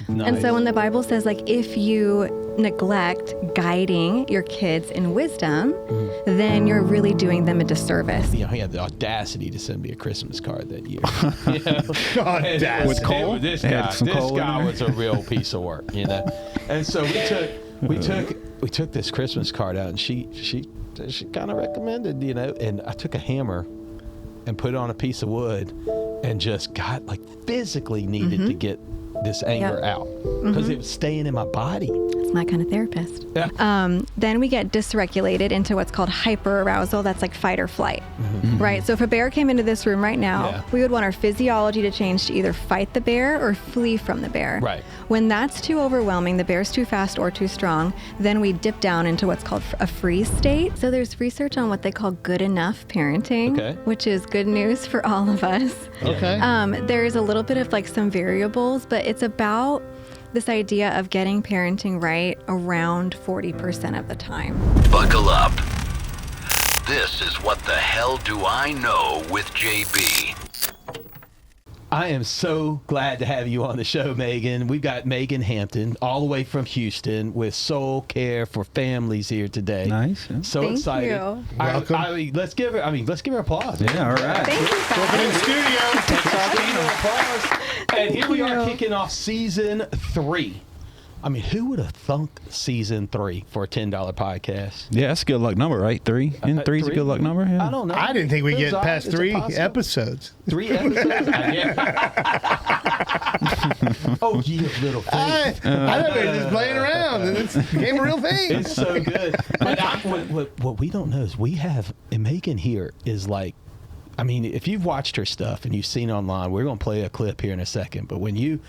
Nice. And so when the Bible says, like, if you neglect guiding your kids in wisdom, then you're really doing them a disservice. He had the audacity to send me a Christmas card that year. With coal? This They had guy, some coal in there? was a real piece of work, And so we took this Christmas card out, and she kind of recommended, and I took a hammer and put it on a piece of wood and just got physically needed to get this anger out because it was staying in my body. It's my kind of therapist. Yeah. Then we get dysregulated into what's called hyperarousal. That's like fight or flight, right? So if a bear came into this room right now, we would want our physiology to change to either fight the bear or flee from the bear. Right. When that's too overwhelming, the bear's too fast or too strong, then we dip down into what's called a freeze state. So there's research on what they call good enough parenting, which is good news for all of us. Okay. There's a little bit of some variables, but it's about this idea of getting parenting right around 40% of the time. Buckle up. This is What the Hell Do I Know with JB. I am so glad to have you on the show, Megan. We've got Megan Hampton all the way from Houston with Soul Care for Families here today. Nice. Yeah. So Thank excited. you. Welcome. I mean, let's give her applause. Yeah, all right. Thank you, Welcome in guys. the studio. And here we are kicking off season 3. I mean, who would have thunk season 3 for a $10 podcast? Yeah, that's a good luck number, right? 3? And 3's a 3? good luck number? Yeah. I don't know. I didn't think we'd It was get all past right. Is it 3 possible? episodes. 3 episodes? Oh, you little thing. I thought we were just playing around, and it became a real thing. It's so good. But what we don't know is we have, and Megan here is I mean, if you've watched her stuff and you've seen online, we're going to play a clip here in a second. But when you've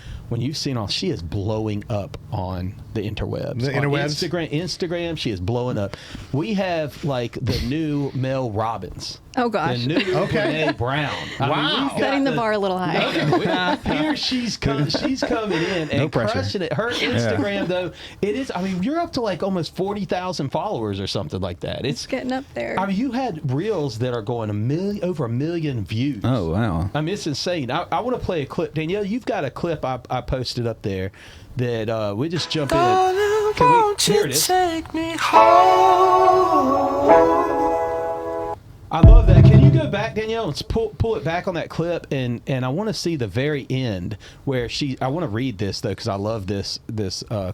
seen she is blowing up on the interwebs. The On interwebs? Instagram, she is blowing up. We have the new Mel Robbins. Oh, gosh. The new Brene Brown. Wow. Setting the bar a little high. Here she's coming in and No pressure. crushing it. Her Instagram, though, it is. I mean, you're up to almost 40,000 followers or something like that. It's getting up there. I mean, you had reels that are going over a million views. Oh, wow. I mean, it's insane. I want to play a clip. Danielle, you've got a clip I posted up there that we just jump in. Here it is. Take me home. I love that. Can you go back, Danielle, and pull it back on that clip? And I want to see the very end where I want to read this, though, because I love this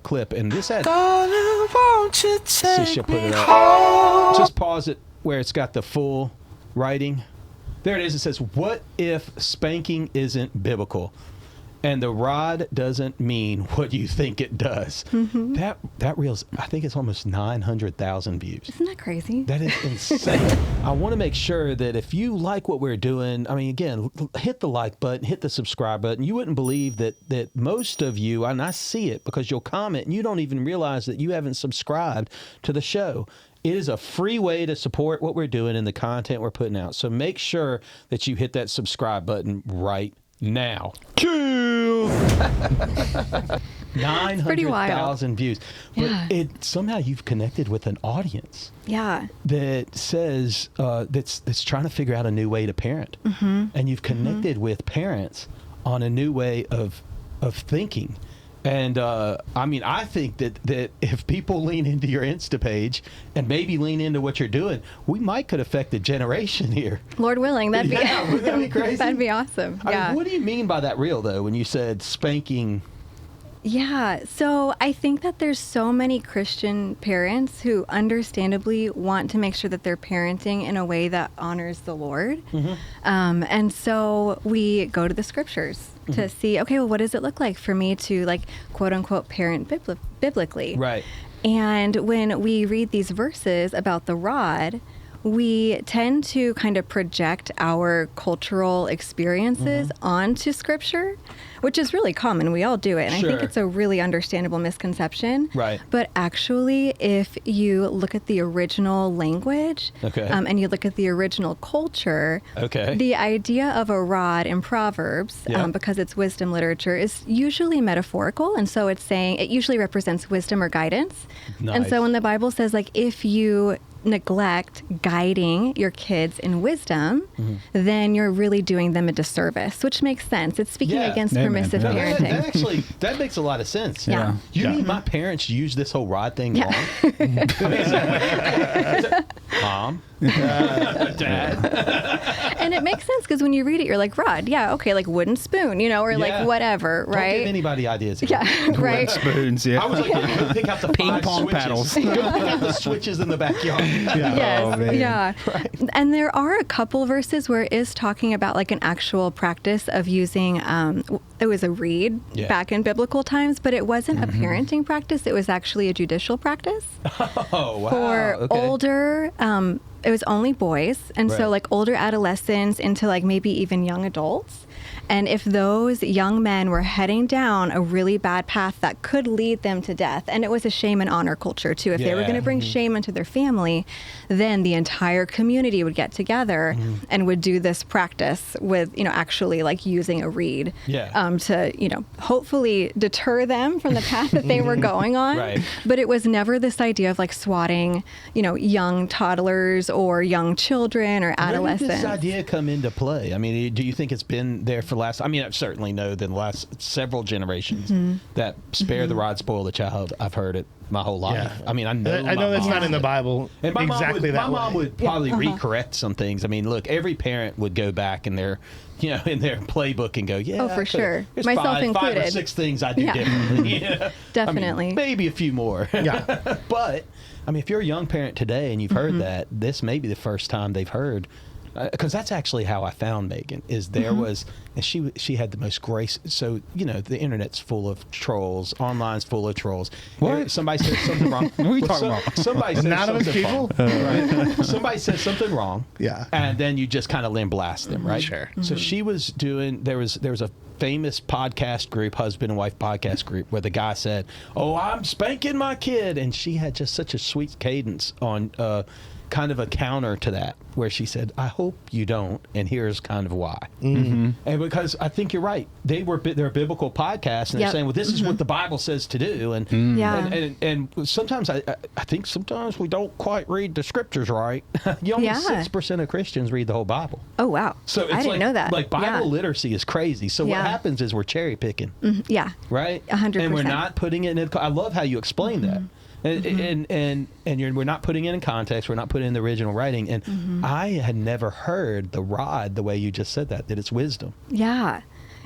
clip. And this had... Darling, won't you See, she'll take put me it up. home? Just pause it where it's got the full writing. There it is. It says, "What if spanking isn't biblical? And the rod doesn't mean what you think it does." That reel's, I think it's almost 900,000 views. Isn't that crazy? That is insane. I want to make sure that if you like what we're doing, I mean, again, hit the like button, hit the subscribe button. You wouldn't believe that most of you, and I see it because you'll comment and you don't even realize that you haven't subscribed to the show. It is a free way to support what we're doing and the content we're putting out. So make sure that you hit that subscribe button right now. 900,000 views. But Yeah. somehow you've connected with an audience Yeah. that says that's trying to figure out a new way to parent, and you've connected with parents on a new way of thinking. And I mean, I think that if people lean into your Insta page and maybe lean into what you're doing, we might could affect a generation here. Lord willing, that'd be Wouldn't that be crazy? That'd be awesome. I Yeah. mean, what do you mean by that reel, though, when you said spanking? Yeah, so I think that there's so many Christian parents who understandably want to make sure that they're parenting in a way that honors the Lord. And so we go to the scriptures to see, okay, well, what does it look like for me to, quote unquote, parent biblically? Right. And when we read these verses about the rod, we tend to kind of project our cultural experiences onto scripture, which is really common. We all do it. And I think Sure. it's a really understandable misconception. Right. But actually, if you look at the original language Okay. and you look at the original culture, Okay. the idea of a rod in Proverbs, Yeah. because it's wisdom literature, is usually metaphorical. And so it's saying it usually represents wisdom or guidance. And Nice. so when the Bible says, if you neglect guiding your kids in wisdom, then you're really doing them a disservice, which makes sense. It's speaking Yeah. against Amen. permissive Yeah. parenting. That makes a lot of sense. Yeah. You mean my parents used this whole rod thing Yeah. wrong? I mean, is that- Mom, Dad. And it makes sense because when you read it, you're like, rod, yeah, okay, like wooden spoon, or Yeah. like whatever, Don't right? give anybody ideas. Again. Yeah, right. Spoons, yeah. I was like, go pick out the Ping five pong switches. paddles. Go pick out the switches in the backyard. Yes, Oh, man. yeah. And there are a couple verses where it is talking about like an actual practice of using, it was a reed Yeah. back in biblical times, but it wasn't a parenting practice. It was actually a judicial practice Oh, wow. for Okay. older, it was only boys. And Right. so like older adolescents into like maybe even young adults. And if those young men were heading down a really bad path that could lead them to death, and it was a shame and honor culture too. If they were Yeah. going to bring shame into their family, then the entire community would get together and would do this practice with, actually like using a reed Yeah. to, hopefully deter them from the path that they were going on. Right. But it was never this idea of like swatting, young toddlers or young children or adolescents. Where did this idea come into play? I mean, do you think it's been there for the last? I mean, I certainly know that the last several generations that spare the rod, spoil the child. I've heard it my whole life. Yeah. I mean, I know. I know that's mom not in the Bible And my exactly mom that my mom way. would probably recorrect some things. I mean, look, every parent would go back in their, in their playbook and go, yeah, Oh, for I could've- sure. There's Myself five or included. 6 things I do Yeah. differently. I mean, Definitely. maybe a few more. Yeah. But I mean, if you're a young parent today and you've heard that, this may be the first time they've heard. Because that's actually how I found Megan. Is there was, and she had the most grace. So the internet's full of trolls. Online's full of trolls. What? Somebody says something wrong. What are you talking about? Somebody says Anonymous something people? wrong. Right? Somebody says something wrong. Yeah. And then you just kind of blast them, right? Sure. So she was doing. There was a famous podcast group, husband and wife podcast group, where the guy said, "Oh, I'm spanking my kid," and she had just such a sweet cadence on. Kind of a counter to that, where she said, "I hope you don't," and here's kind of why. And because I think you're right, they're a biblical podcast, and they're Yep. saying, "Well, this is what the Bible says to do," and Yeah. and sometimes I think sometimes we don't quite read the scriptures right. Only Yeah. 6% of Christians read the whole Bible. Oh, wow. So it's I didn't know that. Like Bible Yeah. literacy is crazy. So Yeah. what happens is we're cherry picking, Yeah. right? 100%. And we're not putting it in. I love how you explain that. And we're not putting it in context. We're not putting it in the original writing. And I had never heard the rod the way you just said that it's wisdom. Yeah.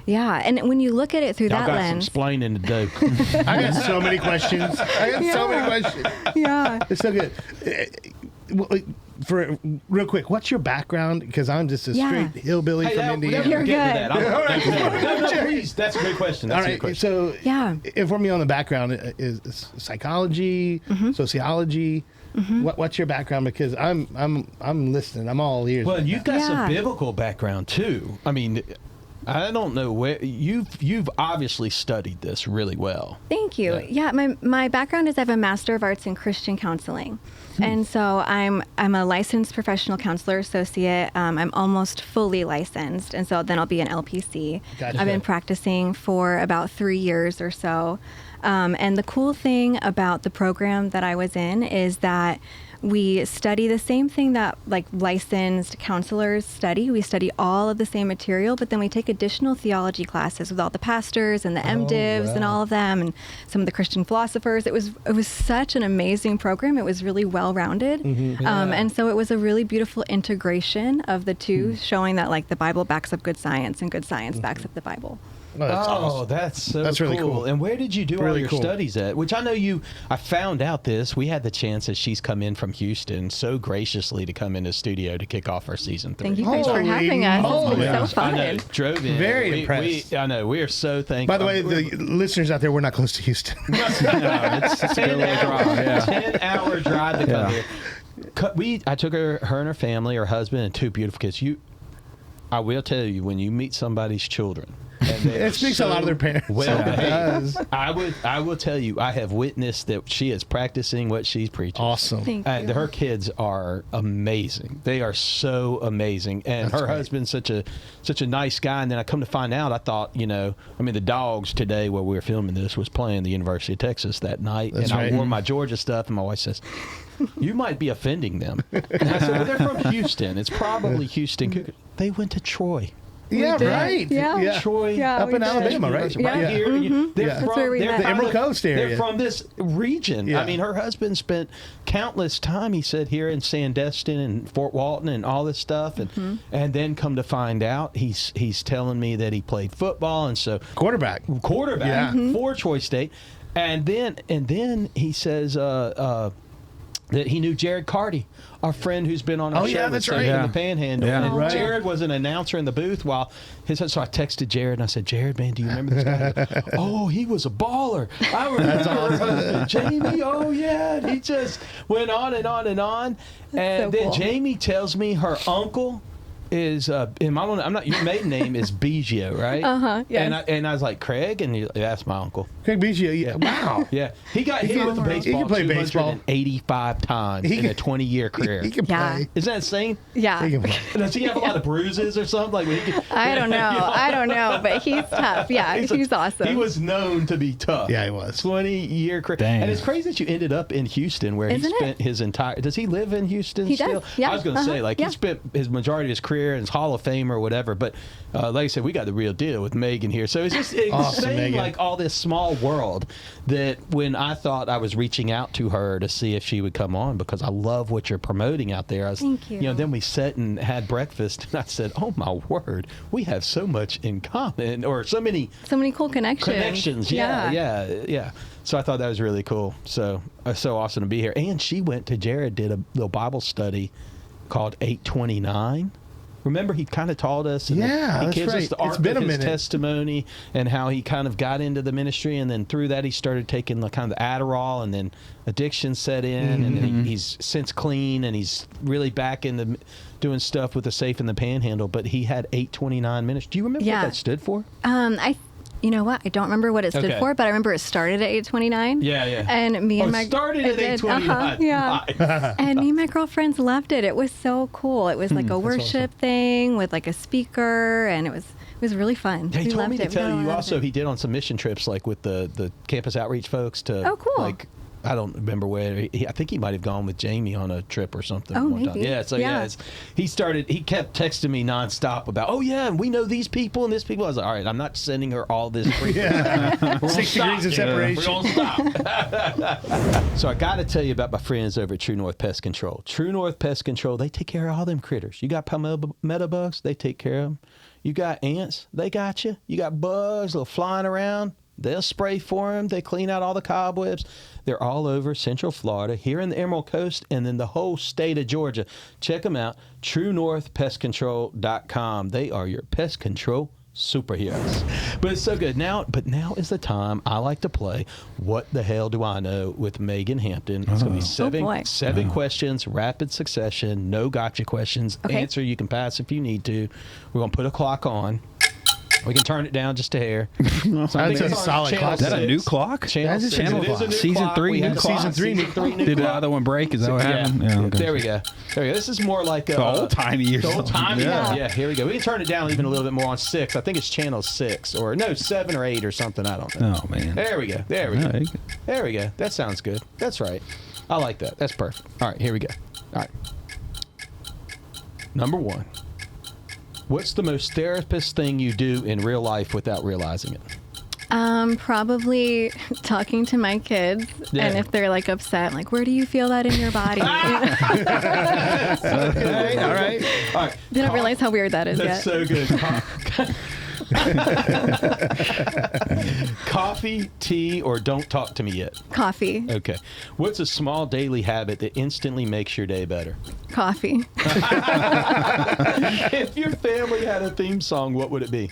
Yeah. And when you look at it through Y'all that got some lens. explaining to do. I got so many questions. Yeah. It's so good. For real quick, what's your background? Because I'm just a Yeah. straight hillbilly from Indiana. You're Get into that. good. No, please. That's a great question. That's All a right, good question. so Yeah. inform me on the background. Is psychology, sociology? What's your background? Because I'm listening. I'm all ears. Well, you've got some Yeah. biblical background too. I mean, I don't know where you've obviously studied this really well. Thank you. Yeah, my background is I have a Master of Arts in Christian Counseling. And so I'm a licensed professional counselor associate. I'm almost fully licensed, and so then I'll be an LPC. Gotcha. I've been practicing for about 3 years or so. And the cool thing about the program that I was in is that we study the same thing that like licensed counselors study. We study all of the same material, but then we take additional theology classes with all the pastors and the MDivs and all of them and some of the Christian philosophers. It was such an amazing program. It was really well-rounded. And so it was a really beautiful integration of the two, showing that like the Bible backs up good science and good science backs up the Bible. Oh, that's awesome. That's so That's really cool. And where did you do all Really your cool. studies at? Which I know I found out this. We had the chance as she's come in from Houston so graciously to come in the studio to kick off our season 3. Thank you guys for Holy having us. moly. It's been so I know. fun. Drove in. Very impressed. I know. We are so thankful. By the way, the listeners out there, we're not close to Houston. It's a good little drive. Yeah. 10-hour drive to come here. I took her and her family, her husband, and 2 beautiful kids. I will tell you, when you meet somebody's children, And they It speaks a lot of their parents. Well, It does. I will tell you, I have witnessed that she is practicing what she's preaching. Awesome. Thank you. Her kids are amazing. They are so amazing, and That's her great. husband's such a nice guy. And then I come to find out, I thought, the Dogs today, where we were filming this, was playing the University of Texas that night, That's and right. I wore my Georgia stuff, and my wife says, "You might be offending them." And I said, "Well, they're from Houston. It's probably Houston Cougars." They went to Troy. Yeah, did. right. Yeah. Troy, Yeah, Up we in did. Alabama, right? Right Yeah. here. They're Yeah. from, That's where we they're met. The from Emerald Coast area. They're from this region. Yeah. I mean, her husband spent countless time, he said, here in Sandestin and Fort Walton and all this stuff. And then come to find out, he's telling me that he played football. And so Quarterback. quarterback Yeah. for Troy State. And then he says that he knew Jared Carty, our friend who's been on our Oh, show yeah, with that's Safe right. in Yeah. the Panhandle. Yeah. And Right. Jared was an announcer in the booth while so I texted Jared and I said, "Jared, man, do you remember this guy?" "Oh, he was a baller. I remember her husband, Jamie. Oh yeah." And he just went on and on and on. And so then cool. Jamie tells me her uncle is I'm not, your maiden name is Biggio, right? Yes. And I was like, "Craig," and that's my uncle. Craig Biggio. Yeah. Wow. Yeah, he got hit with the he baseball can play baseball. 285 times He in a can- 20-year career. He can Yeah. play. Isn't that insane? Yeah. He can play. Does he have a lot of bruises or something? Like when he can, I don't know. I don't know, but he's tough. Yeah, he's awesome. He was known to be tough. Yeah, he was. 20-year career. Dang. And it's crazy that you ended up in Houston, where Isn't he it? spent his entire. Does he live in Houston He still? does, yeah. I was going to say, Uh-huh, he yeah. spent his majority of his career in his Hall of Fame or whatever. But like I said, we got the real deal with Megan here. So it's just Awesome, insane, Megan. like all this small world that when I thought I was reaching out to her to see if she would come on because I love what you're promoting out there. I was, Thank you. Then we sat and had breakfast, and I said, "Oh my word, we have so much in common, or so many so many cool connections. Yeah. So I thought that was really cool. So awesome to be here. And she went to Jared, did a little Bible study called 829. Remember, he kind of taught us. And Yeah, he that's gives us right. the It's arc been of a his minute. testimony and how he kind of got into the ministry, and then through that he started taking the kind of the Adderall, and then addiction set in, and then he's since clean, and he's really back into doing stuff with the Safe in the Panhandle. But he had 829 ministry. Do you remember Yeah. what that stood for? You know what? I don't remember what it stood Okay. for, but I remember it started at 829. Yeah. And me and it my started at it did, 829. yeah. Nice. And me and my girlfriends loved it. It was so cool. It was like a worship thing with like a speaker, and it was really fun. Yeah, he We told loved me to it. We tell got a you lot of also it. he did on some mission trips, like with the campus outreach folks to. Oh, cool. Like, I don't remember where. I think he might have gone with Jamie on a trip or something. Oh, one time. maybe. Yeah. So Yeah. he kept texting me nonstop about, "Oh yeah, and we know these people and this people." I was like, "All right, I'm not sending her all this free." Yeah. We're gonna 6 degrees of stop. separation. We're gonna stop. So I got to tell you about my friends over at True North Pest Control. True North Pest Control, they take care of all them critters. You got palmetto bugs, they take care of them. You got ants, they got you. You got bugs, little flying around, they'll spray for them. They clean out all the cobwebs. They're all over Central Florida, here in the Emerald Coast, and then the whole state of Georgia. Check them out, TrueNorthPestControl.com. They are your pest control superheroes. But it's so good. Now is the time I like to play What the Hell Do I Know with Megan Hampton. It's going to be boy. seven questions, rapid succession, no gotcha questions. Okay. Answer you can pass if you need to. We're going to put a clock on. We can turn it down just a hair. So I think That's a it's on solid channel clock. Is that a 6. new clock? Channel That's a 6. channel It is a clock. new Season clock. 3 We new had a clock. clock. Season 3 new new Did the clock. other one break? Is that what happened? Yeah, okay. There we go. This is more like a old-timey or old timey. something. Yeah, here we go. We can turn it down even a little bit more on 6. I think it's channel 6 or no 7 or 8 or something. I don't know. Oh, man. There we go. There we Yeah, go. there you go. There we go. That sounds good. That's right. I like that. That's perfect. All right, here we go. All right. Number 1. What's the most therapist thing you do in real life without realizing it? Probably talking to my kids, Yeah. and if they're like upset, like, where do you feel that in your body? Okay, all right. All right. They don't realize how weird that is That's yet. so good. Coffee, tea, or don't talk to me yet? Coffee. Okay. What's a small daily habit that instantly makes your day better? Coffee. If your family had a theme song, what would it be?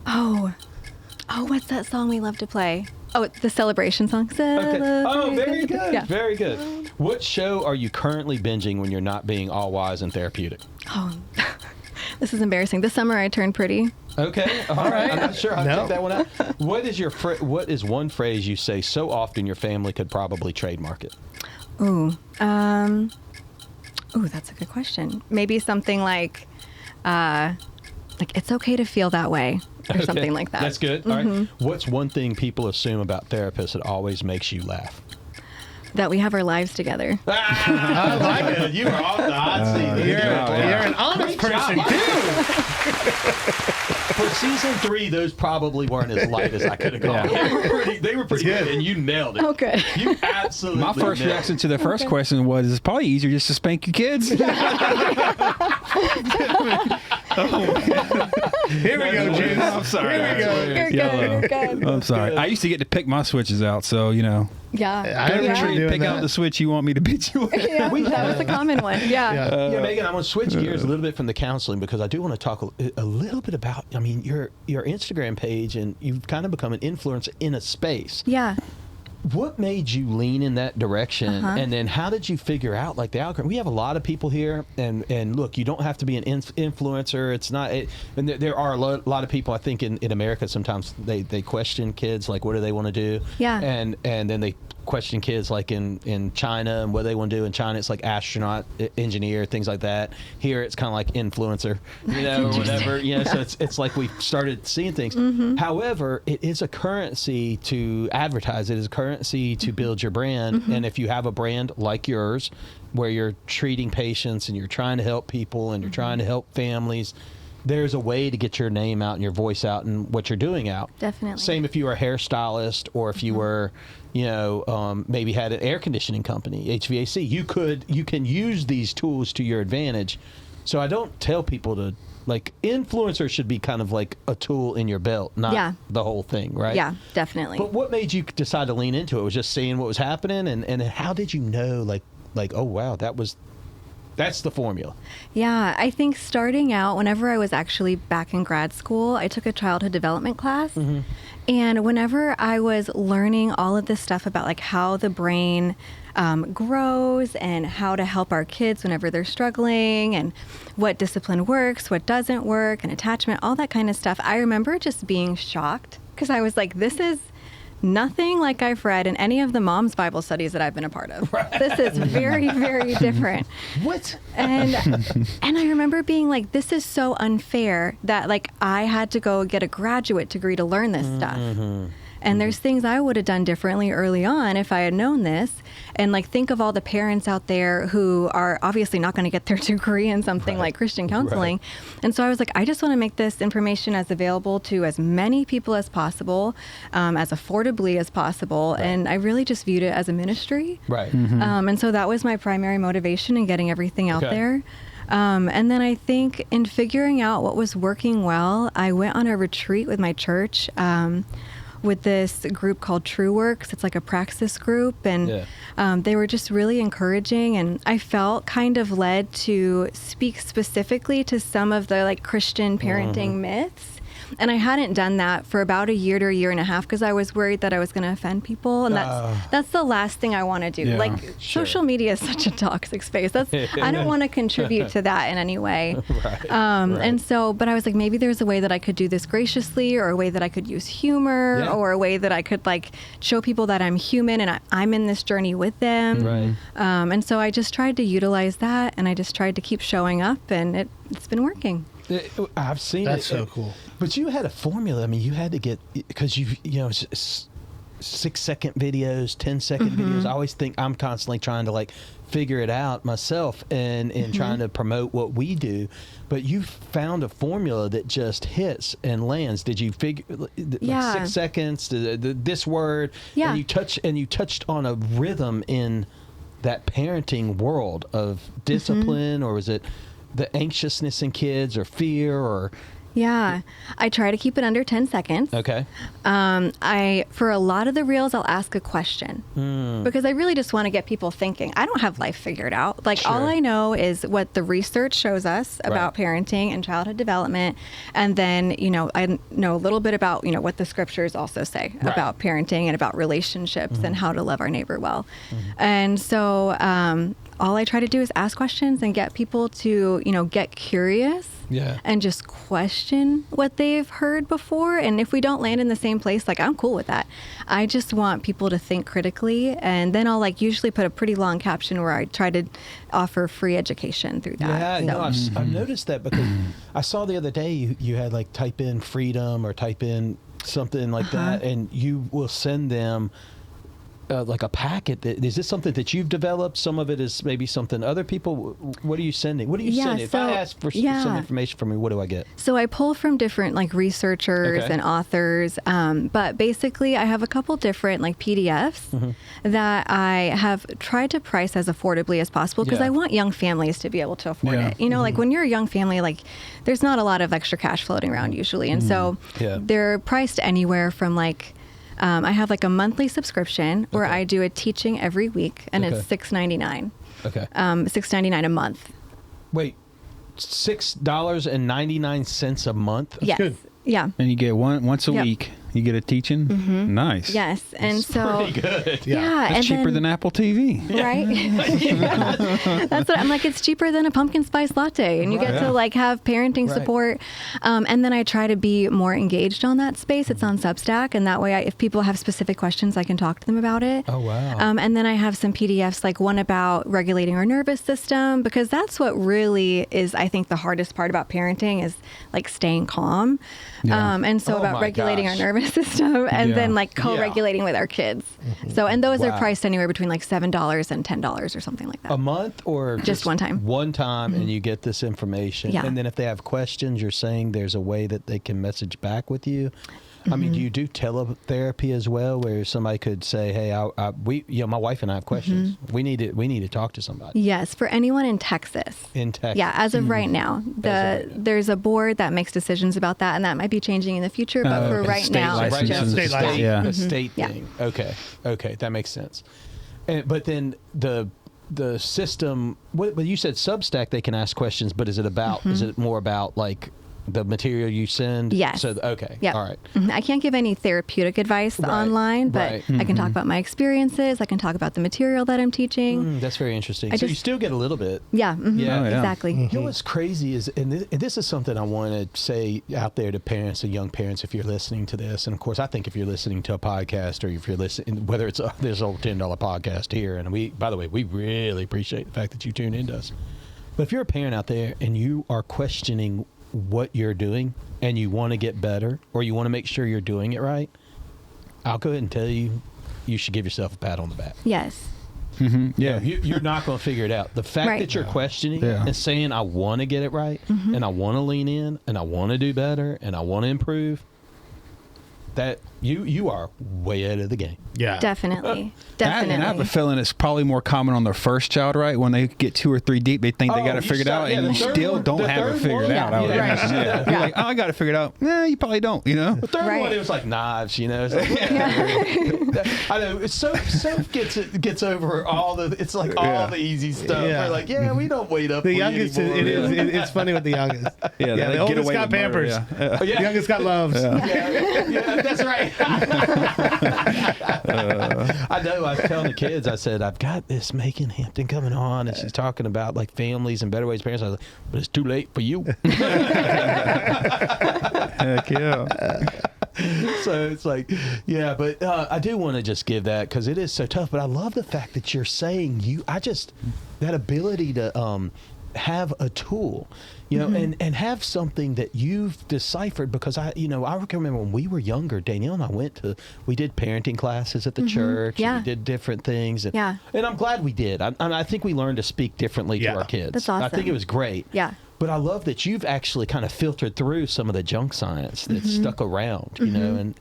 Oh, what's that song we love to play? Oh, the celebration song. Okay. Oh, very Celebration. good. Yeah. Very good. What show are you currently binging when you're not being all wise and therapeutic? Oh, this is embarrassing. This summer I turned pretty. Okay, all right. I'm not sure. I'll No. check that one out. What is one phrase you say so often your family could probably trademark it? Ooh, that's a good question. Maybe something like it's okay to feel that way, or Okay, something like that. That's good. All right. What's one thing people assume about therapists that always makes you laugh? That we have our lives together. I like it. You are off the hot seat. You're an honest person, too. For season 3, those probably weren't as light as I could have gone. They were pretty good, and you nailed it. Okay. You absolutely My first nailed reaction to the first question was, it's probably easier just to spank your kids. Here we go, James. I'm sorry. Here we go. You're good. You're good. I'm sorry. I used to get to pick my switches out, so, you know. Yeah. I Go to the remember tree and doing pick out that. the switch you want me to beat you with. Yeah, that was a common one. Yeah. Yeah, Megan, I'm going to switch gears a little bit from the counseling because I do want to talk a little bit about, I mean, your Instagram page, and you've kind of become an influencer in a space. Yeah. What made you lean in that direction? Uh-huh. And then how did you figure out, like, the algorithm? We have a lot of people here, and look, you don't have to be an influencer. It's not, and there are a lot of people, I think, in America, sometimes they question kids, like, what do they want to do? Yeah. And then they question kids, like in China, and what they want to do in China. It's like astronaut, engineer, things like that. Here, it's kind of like influencer, or whatever. So it's like we've started seeing things. However, it is a currency to advertise. It is a currency to build your brand. And if you have a brand like yours, where you're treating patients and you're trying to help people and you're trying to help families, there's a way to get your name out and your voice out and what you're doing out. Definitely. Same if you were a hairstylist, or if you were, maybe had an air conditioning company, HVAC. You can use these tools to your advantage. So I don't tell people to, like, influencers should be kind of like a tool in your belt, not the whole thing, right? Yeah, definitely. But what made you decide to lean into it? Was just seeing what was happening, and how did you know, like, oh wow, that's the formula? Yeah, I think starting out, whenever I was actually back in grad school, I took a childhood development class. And whenever I was learning all of this stuff about, like, how the brain grows and how to help our kids whenever they're struggling, and what discipline works, what doesn't work, and attachment, all that kind of stuff, I remember just being shocked, because I was like, this is nothing like I've read in any of the mom's Bible studies that I've been a part of. Right. This is very, very different. What? And I remember being like, this is so unfair that, like, I had to go get a graduate degree to learn this stuff. And there's things I would have done differently early on if I had known this. And, like, think of all the parents out there who are obviously not going to get their degree in something like Christian counseling. And so I was like, I just want to make this information as available to as many people as possible, as affordably as possible. And I really just viewed it as a ministry. Right. And so that was my primary motivation in getting everything out there. And then I think in figuring out what was working well, I went on a retreat with my church, with this group called True Works. It's like a praxis group, and they were just really encouraging, and I felt kind of led to speak specifically to some of the, like, Christian parenting myths. And I hadn't done that for about a year to a year and a half because I was worried that I was going to offend people, and that's the last thing I want to do. Yeah. Like, social media is such a toxic space. I don't want to contribute to that in any way. And so, but I was like, maybe there's a way that I could do this graciously, or a way that I could use humor, or a way that I could, like, show people that I'm human and I'm in this journey with them. And so I just tried to utilize that, and I just tried to keep showing up, and it's been working. I've seen That's it. so cool. But you had a formula. I mean, you had to get, because you 6-second videos, 10-second videos. I always think I'm constantly trying to, like, figure it out myself and trying to promote what we do. But you found a formula that just hits and lands. Did you figure, like, 6 seconds, this word, and you touched on a rhythm in that parenting world of discipline, or was it the anxiousness in kids, or fear, or Yeah, I try to keep it under 10 seconds. Okay. For a lot of the reels, I'll ask a question because I really just want to get people thinking. I don't have life figured out. Like, all I know is what the research shows us about parenting and childhood development. And then, I know a little bit about, what the scriptures also say about parenting and about relationships and how to love our neighbor well. And so, all I try to do is ask questions and get people to, get curious and just question what they've heard before. And if we don't land in the same place, like, I'm cool with that. I just want people to think critically. And then I'll usually put a pretty long caption where I try to offer free education through that. Yeah, I've noticed that because I saw the other day you had type in freedom or type in something like that, and you will send them a packet. Is this something that you've developed? Some of it is maybe something other people. What are you sending? What are you sending? If I ask for some information from you, what do I get? So I pull from different researchers and authors, but basically I have a couple different PDFs that I have tried to price as affordably as possible because I want young families to be able to afford it. When you're a young family, there's not a lot of extra cash floating around usually, and so they're priced anywhere from I have a monthly subscription where I do a teaching every week, and it's $6.99. Okay. $6.99 a month. Wait, $6.99 a month? Yes. Good. Yeah. And you get once a week. You get a teaching. Nice. Yes, and so pretty good. Yeah, It's and cheaper than Apple TV. Right? That's what I'm like. It's cheaper than a pumpkin spice latte, and you get to have parenting support. And then I try to be more engaged on that space. It's on Substack, and that way, if people have specific questions, I can talk to them about it. Oh wow. And then I have some PDFs, one about regulating our nervous system, because that's what really is, I think, the hardest part about parenting is staying calm. And so about regulating our nervous system, and then co-regulating with our kids. So, and those are priced anywhere between $7 and $10 or something like that. A month or just one time? One time, and you get this information. Yeah. And then if they have questions, you're saying there's a way that they can message back with you. I mean, do you do teletherapy as well, where somebody could say, "Hey, my wife and I have questions. We need to talk to somebody." Yes, for anyone in Texas. In Texas. Yeah, as of right now, there's a board that makes decisions about that, and that might be changing in the future. But for right now, license it's just a state thing. Okay, that makes sense. But then the system. But you said Substack, they can ask questions, but is it about? Is it more about the material you send? Yes. So, okay. Yep. All right. I can't give any therapeutic advice online, but I can talk about my experiences. I can talk about the material that I'm teaching. That's very interesting. So you still get a little bit. Yeah. Yeah. Exactly. You know what's crazy is, and this is something I want to say out there to parents and young parents, if you're listening to this, and of course, I think if you're listening to a podcast, or if you're listening, whether it's there's a $10 podcast here, and by the way, we really appreciate the fact that you tune into us. But if you're a parent out there and you are questioning what you're doing and you want to get better, or you want to make sure you're doing it right, I'll go ahead and tell you, you should give yourself a pat on the back. Yes. Yeah. You're not going to figure it out. The fact that you're questioning and saying, I want to get it right, and I want to lean in, and I want to do better, and I want to improve, that you are way out of the game. Yeah. Definitely. And I have a feeling it's probably more common on their first child, right? When they get 2 or 3 deep, they think they got it figured out, and you still don't have it figured out. You're like, oh, I got it figured out. Nah, you probably don't, The third one, it was like knives, It's I know. It's so gets over all the. It's all the easy stuff. Yeah. We're like, we don't wait up. The youngest, it's funny with the youngest. The oldest got Pampers. The youngest got Loves. Yeah, that's right. I know. I was telling the kids, I said, I've got this Megan Hampton coming on, and she's talking about families and better ways parents. I was like, but it's too late for you. Heck yeah. So it's but I do want to just give that, because it is so tough. But I love the fact that you're saying that ability to have a tool, and have something that you've deciphered, because I remember when we were younger, Danielle and I we did parenting classes at the church. Yeah. And we did different things. And, Yeah. And I'm glad we did. I think we learned to speak differently to our kids. That's awesome. I think it was great. Yeah. But I love that you've actually kind of filtered through some of the junk science that's stuck around, and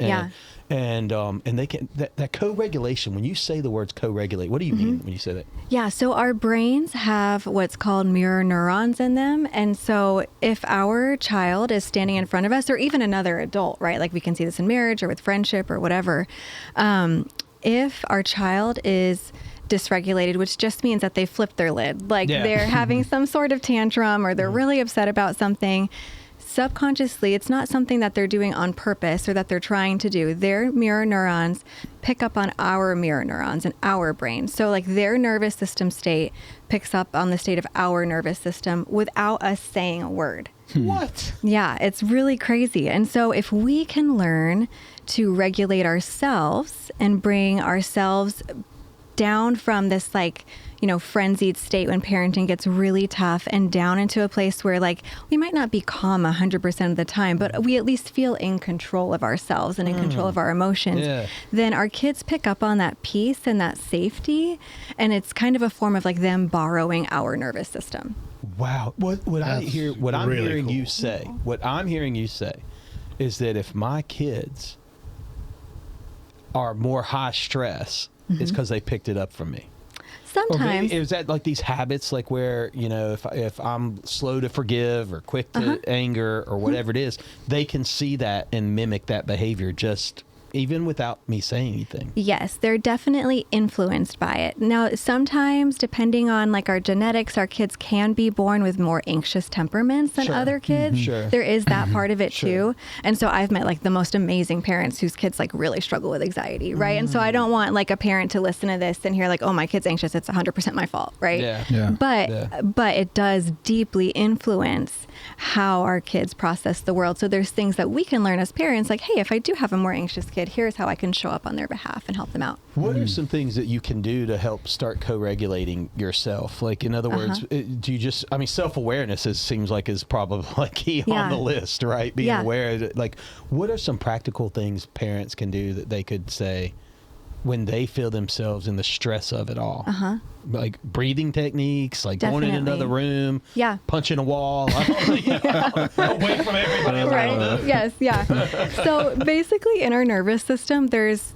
they can that co-regulation. When you say the words co-regulate, what do you mean when you say that? Yeah, so our brains have what's called mirror neurons in them. And so if our child is standing in front of us, or even another adult, right? Like we can see this in marriage or with friendship or whatever. If our child is dysregulated, which just means that they flipped their lid, they're having some sort of tantrum, or they're really upset about something, subconsciously, it's not something that they're doing on purpose or that they're trying to do. Their mirror neurons pick up on our mirror neurons in our brain. So like their nervous system state picks up on the state of our nervous system without us saying a word. What? Yeah, it's really crazy. And so if we can learn to regulate ourselves and bring ourselves down from this like, you know, frenzied state when parenting gets really tough and down into a place where like we might not be calm 100% of the time, but we at least feel in control of ourselves and in control of our emotions, then our kids pick up on that peace and that safety. And it's kind of a form of like them borrowing our nervous system. Wow. What I'm hearing cool. you say is that if my kids are more high stress, it's because they picked it up from me. Sometimes. Is that like these habits, like where, you know, if I'm slow to forgive or quick to anger or whatever it is, they can see that and mimic that behavior just even without me saying anything. Yes, they're definitely influenced by it. Now, sometimes, depending on like our genetics, our kids can be born with more anxious temperaments than other kids. There is that part of it too. And so I've met like the most amazing parents whose kids like really struggle with anxiety, right? And so I don't want like a parent to listen to this and hear like, oh, my kid's anxious, it's 100% my fault, right? But it does deeply influence how our kids process the world. So there's things that we can learn as parents, like, hey, if I do have a more anxious kid, here's how I can show up on their behalf and help them out. What are some things that you can do to help start co-regulating yourself? Like, in other words, do you just, I mean, self-awareness seems like is probably like key on the list, right? Being aware that, like, what are some practical things parents can do that they could say when they feel themselves in the stress of it all? Like breathing techniques, like going in another room, punching a wall, away from everybody around. Yes, So basically in our nervous system, there's,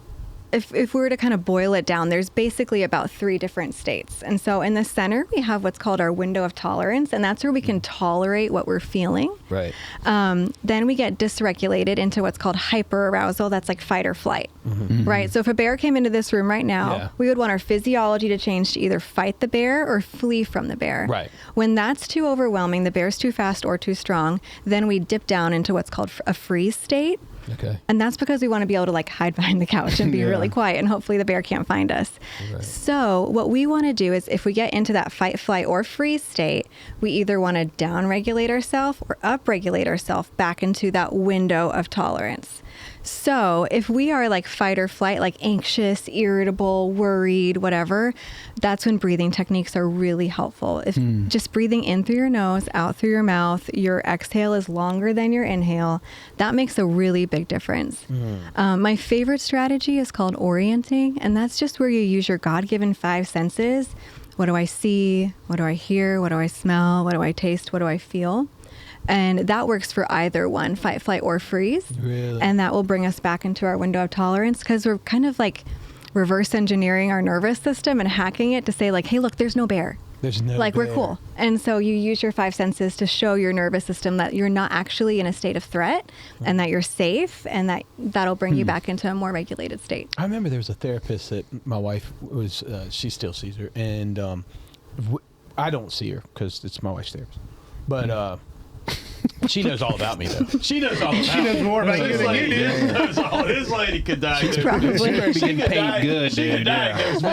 if we were to kind of boil it down, there's basically about 3 different states. And so in the center, we have what's called our window of tolerance, and that's where we can tolerate what we're feeling. Right. Then we get dysregulated into what's called hyperarousal. That's like fight or flight, right? So if a bear came into this room right now, we would want our physiology to change to either fight the bear or flee from the bear. Right. When that's too overwhelming, the bear's too fast or too strong, then we dip down into what's called a freeze state. Okay. And that's because we want to be able to like hide behind the couch and be really quiet, and hopefully the bear can't find us. Right. So what we want to do is if we get into that fight, flight, or freeze state, we either want to down-regulate ourselves or up-regulate ourselves back into that window of tolerance. So if we are like fight or flight, like anxious, irritable, worried, whatever, that's when breathing techniques are really helpful. If just breathing in through your nose, out through your mouth, your exhale is longer than your inhale, that makes a really big difference. My favorite strategy is called orienting, and that's just where you use your God-given 5 senses. What do I see? What do I hear? What do I smell? What do I taste? What do I feel? And that works for either one, fight, flight, or freeze. Really? And that will bring us back into our window of tolerance, because we're kind of like reverse engineering our nervous system and hacking it to say like, hey, look, there's no bear. There's no like bear. We're cool. And so you use your 5 senses to show your nervous system that you're not actually in a state of threat and that you're safe, and that'll bring you back into a more regulated state. I remember there was a therapist that my wife was, she still sees her, and I don't see her because it's my wife's therapist. But she knows all about me, though. She knows all about me. She knows more about you than you do. This lady could diagnose probably She getting paid good, She could dude. diagnose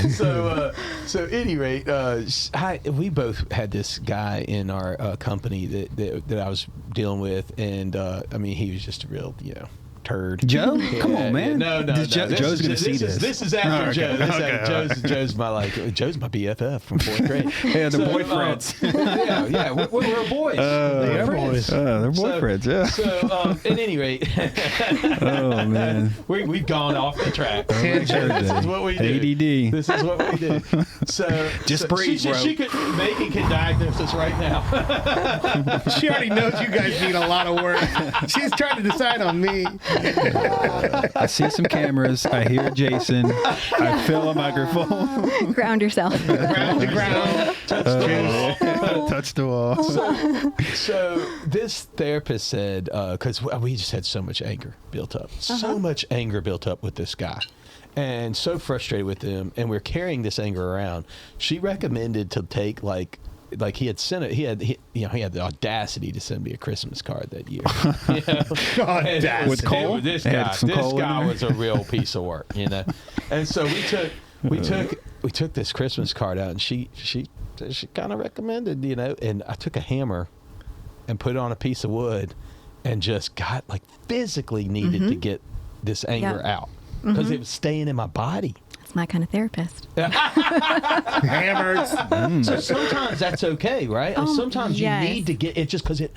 me. So at any rate, we both had this guy in our company that I was dealing with, and I mean, he was just a real, turd. Joe? Yeah, Come on, man. No. Joe's going to see this. This is after Joe. Joe's my Joe's my BFF from 4th grade. Yeah, they're boyfriends. We're boys. They're boys. They're boyfriends, So at any rate, oh, man. we've gone off the track. This is what we do. ADD. This is what we do. So Just breathe, bro. Megan can diagnose us right now. She already knows you guys need a lot of work. She's trying to decide on me. I see some cameras. I hear Jason. I feel a microphone. Ground yourself. Ground to ground. Touch the wall. So this therapist said, because we just had so much anger built up, with this guy, and so frustrated with him, and we're carrying this anger around. She recommended to take like like he had sent it. He had the audacity to send me a Christmas card that year. You know? Audacity. With coal? This They had guy, some coal in there? was a real piece of work, you know. And so we took this Christmas card out, and she kind of recommended, you know. And I took a hammer and put it on a piece of wood, and just got like physically needed to get this anger out because it was staying in my body. It's my kind of therapist. Hammers. So sometimes that's okay, right? And sometimes you need to get it just because it.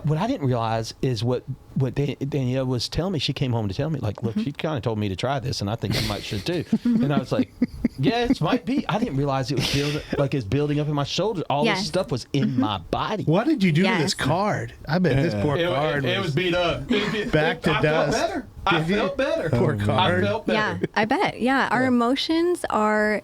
What I didn't realize is what Danielle was telling me. She came home to tell me, like, look, she kind of told me to try this, and I think I might should too. And I was like, yeah, it might be. I didn't realize it was building up in my shoulders. All this stuff was in my body. What did you do to this card? I bet this poor card It was beat up. back to dust. I felt better. Poor card. I felt better. Yeah, I bet. Yeah, our emotions are.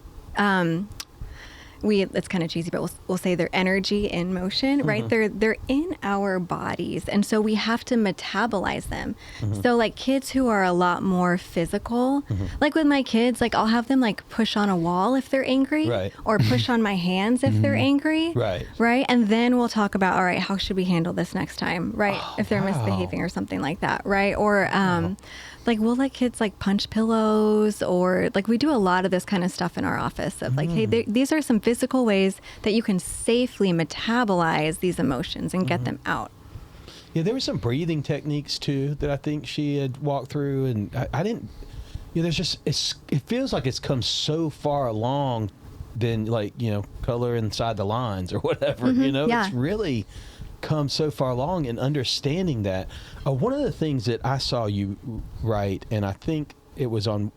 It's kind of cheesy, but we'll say they're energy in motion, right? They're in our bodies, and so we have to metabolize them. So like kids who are a lot more physical, like with my kids, like I'll have them like push on a wall if they're angry, Right. or push on my hands if they're angry, Right. And then we'll talk about, all right, how should we handle this next time, right? If they're misbehaving or something like that, right? Or like we'll let kids like punch pillows, or like we do a lot of this kind of stuff in our office of like, hey, these are some physical ways that you can safely metabolize these emotions and get them out. Yeah, there were some breathing techniques too that I think she had walked through, and I didn't. You know, there's just it feels like it's come so far along than like, you know, color inside the lines or whatever. You know, it's really come so far along in understanding that. One of the things that I saw you write, and I think it was one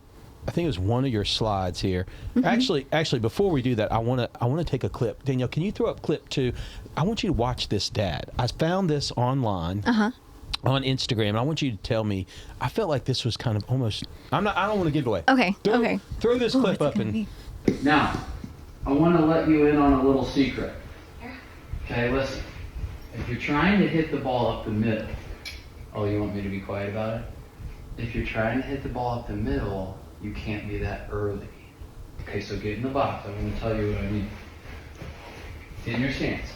of your slides here. Actually, before we do that, I want to take a clip. Danielle, can you throw up clip 2? I want you to watch this dad. I found this online on Instagram, and I want you to tell me. I felt like this was kind of almost. I don't want to give it away. Okay. Throw this clip up and. Now, I want to let you in on a little secret. Okay, listen. If you're trying to hit the ball up the middle, oh, you want me to be quiet about it? If you're trying to hit the ball up the middle, you can't be that early. Okay, so get in the box. I'm going to tell you what I mean. Get in your stance.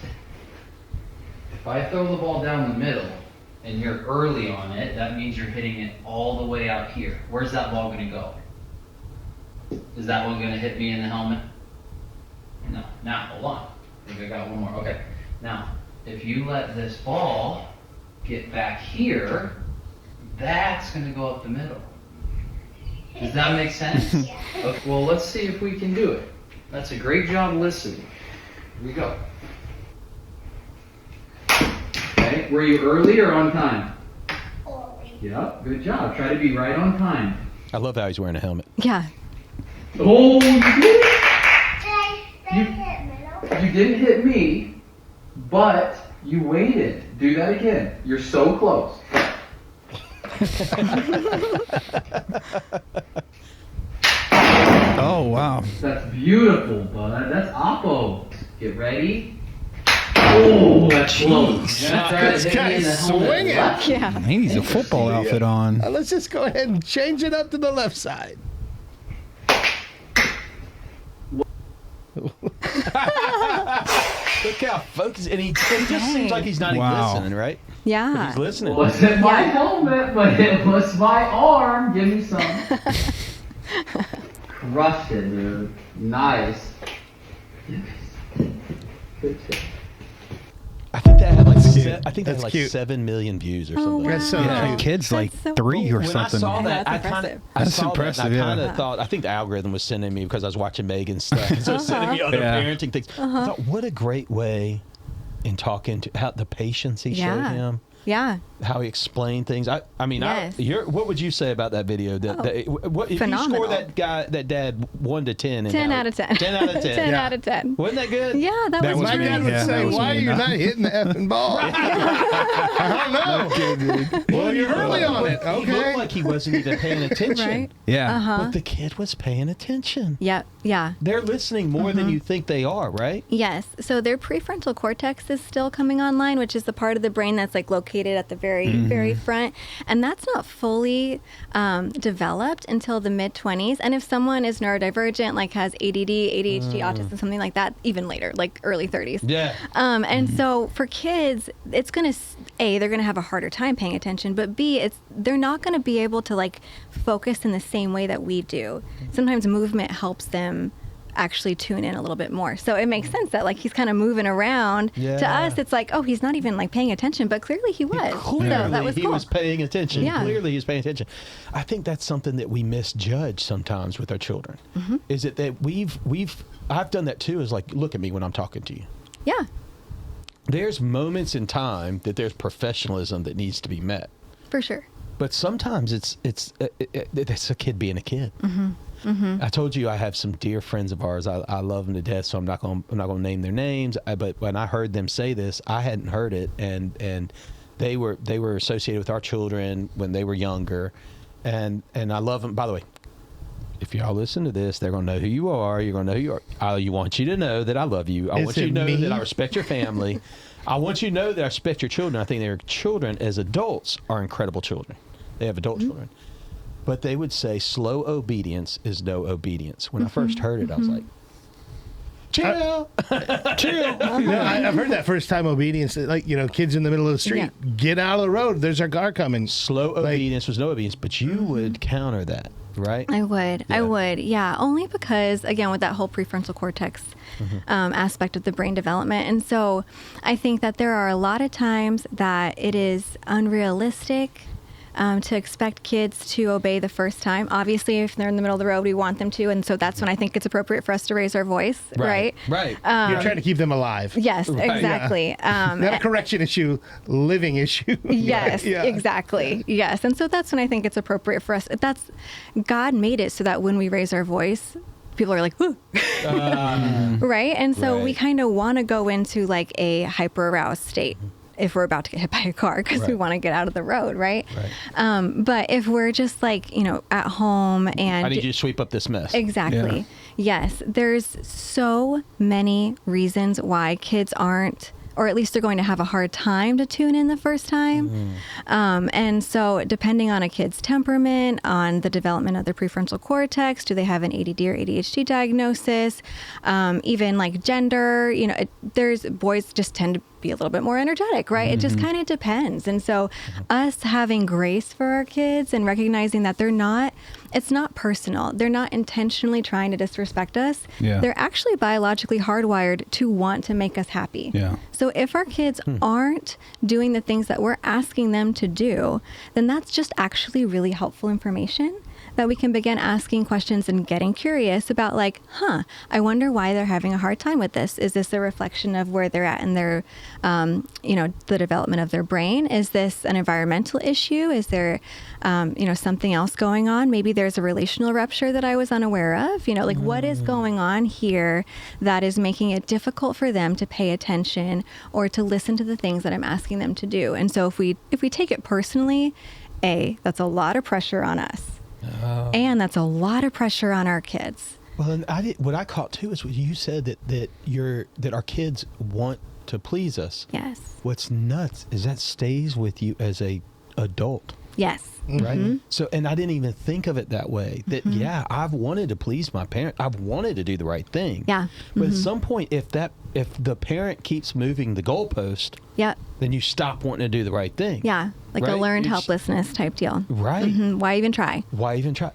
If I throw the ball down the middle and you're early on it, that means you're hitting it all the way out here. Where's that ball going to go? Is that one going to hit me in the helmet? No. Now, hold on. I think I got one more. Okay. Now, if you let this ball get back here, that's going to go up the middle. Does that make sense? Okay, well, let's see if we can do it. That's a great job listening. Here we go. Okay, were you early or on time? Early. Yep, good job. Try to be right on time. I love how he's wearing a helmet. Yeah. Oh, you did? You didn't hit me. But you waited. Do that again. You're so close. Oh, wow. That's beautiful, bud. That's Oppo. Get ready. Oh, that's close. This guy's swinging. Yeah. He needs a football outfit on. Let's just go ahead and change it up to the left side. Look how focused, and he just seems like he's not even listening, right? Yeah. But he's listening. It wasn't my helmet, but it was my arm. Give me some. Crushed it, dude. Nice. Good shit. I think that had like That's cute. 7 million views or Oh, something. wow. That's so Yeah, cute. kids like That's so 3 or When something. I saw that, That's impressive. That's impressive, I kind yeah. of thought, I think the algorithm was sending me because I was watching Megan's stuff. So it was sending me other Yeah. parenting things. I thought, what a great way in talking to how the patience he showed him. Yeah. How he explained things. I mean, Yes. what would you say about that video? What if phenomenal. you score that dad 1 to 10? 10 out of 10. 10 out of 10. 10 out of 10. Wasn't that good? Yeah, that was My great. dad would Yeah, say, that was why are me, you no. not hitting the effing ball? I don't know. Well, you're early on it. He looked Okay. like he wasn't even paying attention. Right? Yeah. But the kid was paying attention. Yeah. Yeah. They're listening more than you think they are, right? Yes. So their prefrontal cortex is still coming online, which is the part of the brain that's like located at the very, very front. And that's not fully developed until the mid-20s. And if someone is neurodivergent, like has ADD, ADHD, autism, something like that, even later, like early 30s. Yeah. And so for kids, it's going to, A, they're going to have a harder time paying attention, but B, they're not going to be able to like focus in the same way that we do. Sometimes movement helps them actually tune in a little bit more. So it makes sense that like he's kind of moving around. Yeah. To us, it's like, oh, he's not even like paying attention, but clearly he was. Clearly So that was he cool. was paying attention. Yeah. Clearly he was paying attention. I think that's something that we misjudge sometimes with our children. Is it that I've done that too, is like, look at me when I'm talking to you. Yeah. There's moments in time that there's professionalism that needs to be met. For sure. But sometimes it's a kid being a kid. I told you I have some dear friends of ours. I love them to death, so I'm not going to name their names. But when I heard them say this, I hadn't heard it, and they were associated with our children when they were younger, and I love them. By the way, if y'all listen to this, they're going to know who you are. You're going to know who you are. I want you to know that I love you. I want you to know that I respect your family. I want you to know that I respect your children. I think their children as adults are incredible children. They have adult children. But they would say slow obedience is no obedience. When I first heard it, I was like, chill. Chill. I've heard that first time obedience, like, kids in the middle of the street, get out of the road. There's our car coming. Slow obedience was no obedience, but you would counter that, right? I would. Yeah. Only because, again, with that whole prefrontal cortex aspect of the brain development. And so I think that there are a lot of times that it is unrealistic to expect kids to obey the first time. Obviously, if they're in the middle of the road, we want them to. And so that's when I think it's appropriate for us to raise our voice, right? Right. You're trying to keep them alive. Yes, exactly. Not a correction issue, living issue. Yes, exactly. Yes. And so that's when I think it's appropriate for us. God made it so that when we raise our voice, people are like, whoo. Right? And so we kind of want to go into like a hyper aroused state if we're about to get hit by a car because we want to get out of the road, right? But if we're just like, at home and... I need you to sweep up this mess. Exactly. Yeah. Yes. There's so many reasons why kids aren't, or at least they're going to have a hard time to tune in the first time. And so depending on a kid's temperament, on the development of their prefrontal cortex, do they have an ADD or ADHD diagnosis, even like gender, there's boys just tend to be a little bit more energetic, right? It just kind of depends. And so us having grace for our kids and recognizing that it's not personal. They're not intentionally trying to disrespect us. Yeah. They're actually biologically hardwired to want to make us happy. Yeah. So if our kids aren't doing the things that we're asking them to do, then that's just actually really helpful information that we can begin asking questions and getting curious about, like, I wonder why they're having a hard time with this. Is this a reflection of where they're at in their, the development of their brain? Is this an environmental issue? Is there, something else going on? Maybe there's a relational rupture that I was unaware of. What is going on here that is making it difficult for them to pay attention or to listen to the things that I'm asking them to do? And so if we take it personally, that's a lot of pressure on us. And that's a lot of pressure on our kids. Well, and what I caught too is what you said that our kids want to please us. Yes. What's nuts is that stays with you as a adult. Yes. Right. So, and I didn't even think of it that way. That I've wanted to please my parent. I've wanted to do the right thing. Yeah. But at some point, if the parent keeps moving the goalpost, then you stop wanting to do the right thing. Yeah. Like a learned helplessness type deal. Right. Why even try?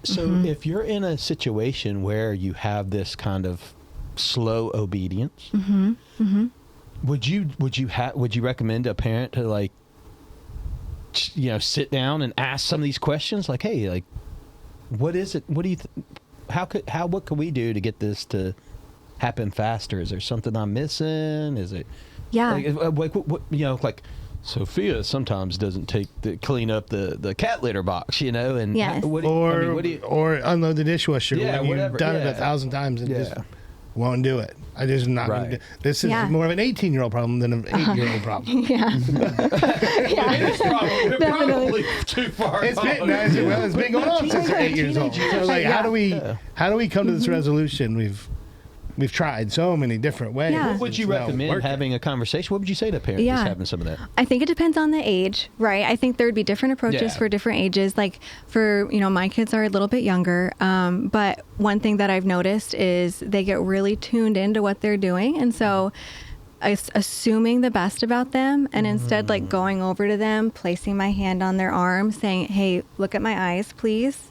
So if you're in a situation where you have this kind of slow obedience, would you recommend a parent to like, sit down and ask some of these questions, like, hey, like, what is it? What do you? What can we do to get this to happen faster? Is there something I'm missing? Is it? Yeah. Like Sophia sometimes doesn't clean up the cat litter box, and yes. Or unload the dishwasher when you've done it 1,000 times and just won't do it. I just not going to do. This is more of an 18-year-old problem than an 8-year-old problem. It's probably too far. It's been going on since they're 8 years old. So like, how do we come to this resolution? we've tried so many different ways. Yeah. What would you recommend having a conversation? What would you say to parents that's having some of that? I think it depends on the age, right? I think there would be different approaches for different ages. Like for, my kids are a little bit younger. But one thing that I've noticed is they get really tuned into what they're doing. And so assuming the best about them, and instead like going over to them, placing my hand on their arm, saying, hey, look at my eyes, please.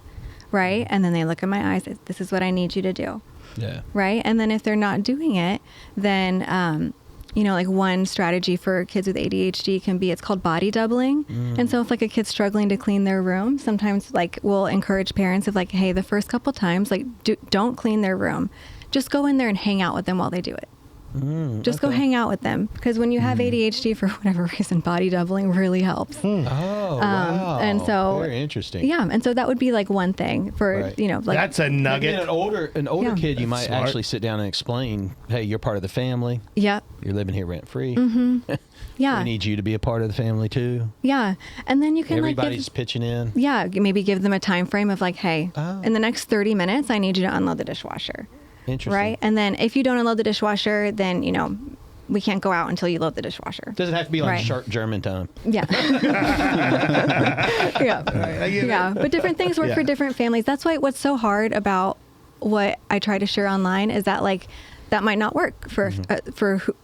Right. And then they look at my eyes. This is what I need you to do. Yeah. Right. And then if they're not doing it, then, like one strategy for kids with ADHD can be, it's called body doubling. And so if like a kid's struggling to clean their room, sometimes like we'll encourage parents of like, hey, the first couple times, like don't clean their room. Just go in there and hang out with them while they do it. Just go hang out with them, because when you have ADHD, for whatever reason, body doubling really helps. Oh, wow. And so very interesting. Yeah, and so that would be like one thing for like that's a nugget. An older kid, you might actually sit down and explain, hey, you're part of the family. Yep. You're living here rent free. Yeah. We need you to be a part of the family too. Yeah, and then you can everybody's pitching in. Yeah, maybe give them a time frame of like, hey, in the next 30 minutes, I need you to unload the dishwasher. Interesting. Right? And then if you don't unload the dishwasher, then, we can't go out until you load the dishwasher. Doesn't have to be like sharp German time. Yeah. Yeah. But different things work for different families. That's why what's so hard about what I try to share online is that like that might not work for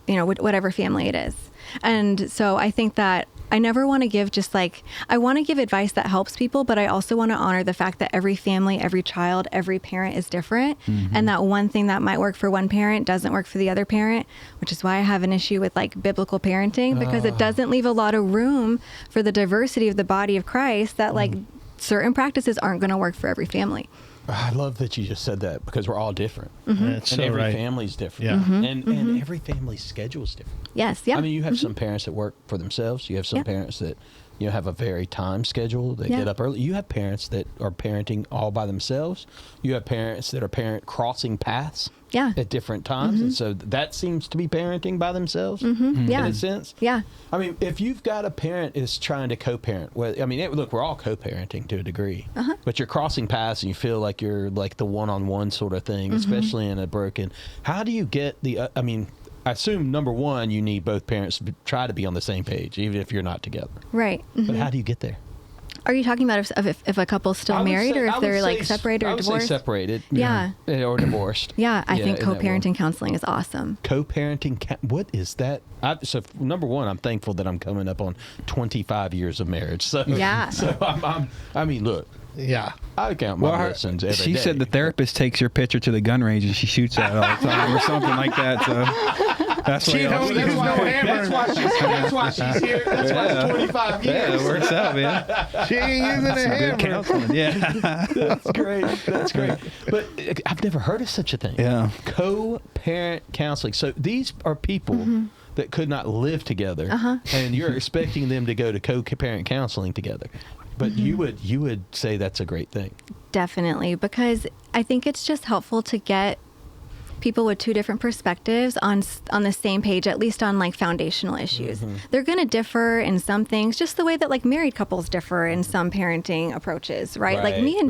whatever family it is. And so I think that I never want to give I want to give advice that helps people, but I also want to honor the fact that every family, every child, every parent is different. And that one thing that might work for one parent doesn't work for the other parent, which is why I have an issue with like biblical parenting, because it doesn't leave a lot of room for the diversity of the body of Christ, that like certain practices aren't going to work for every family. I love that you just said that, because we're all different. That's and so every right. family's different. Yeah. And every family's schedule is different. Yes. Yeah. I mean, you have some parents that work for themselves. You have some parents that have a very time schedule. They get up early. You have parents that are parenting all by themselves. You have parents that are crossing paths at different times. And so that seems to be parenting by themselves in a sense. Yeah. I mean, if you've got a parent is trying to co-parent, look, we're all co-parenting to a degree, but you're crossing paths and you feel like you're like the one-on-one sort of thing, especially in a broken. How do you get I assume, number one, you need both parents to try to be on the same page, even if you're not together. Right. But how do you get there? Are you talking about if a couple's still married, or if they're like separated or divorced? I would say separated. Yeah. Or divorced. Yeah, I think co-parenting counseling is awesome. Co-parenting, what is that? So number one, I'm thankful that I'm coming up on 25 years of marriage. So yeah. So look. Yeah. I count my lessons every day. She said the therapist takes your picture to the gun range and she shoots at it all the time or something like that. So that's why she's here. That's why it's 25 years. Yeah, it works out, man. She ain't using a hammer. Good counseling. Yeah. That's great. That's great. But I've never heard of such a thing. Yeah. Co-parent counseling. So these are people that could not live together, and you're expecting them to go to co-parent counseling together. But you would say that's a great thing. Definitely, because I think it's just helpful to get people with two different perspectives on the same page, at least on like foundational issues. They're going to differ in some things, just the way that like married couples differ in some parenting approaches, right? Like me and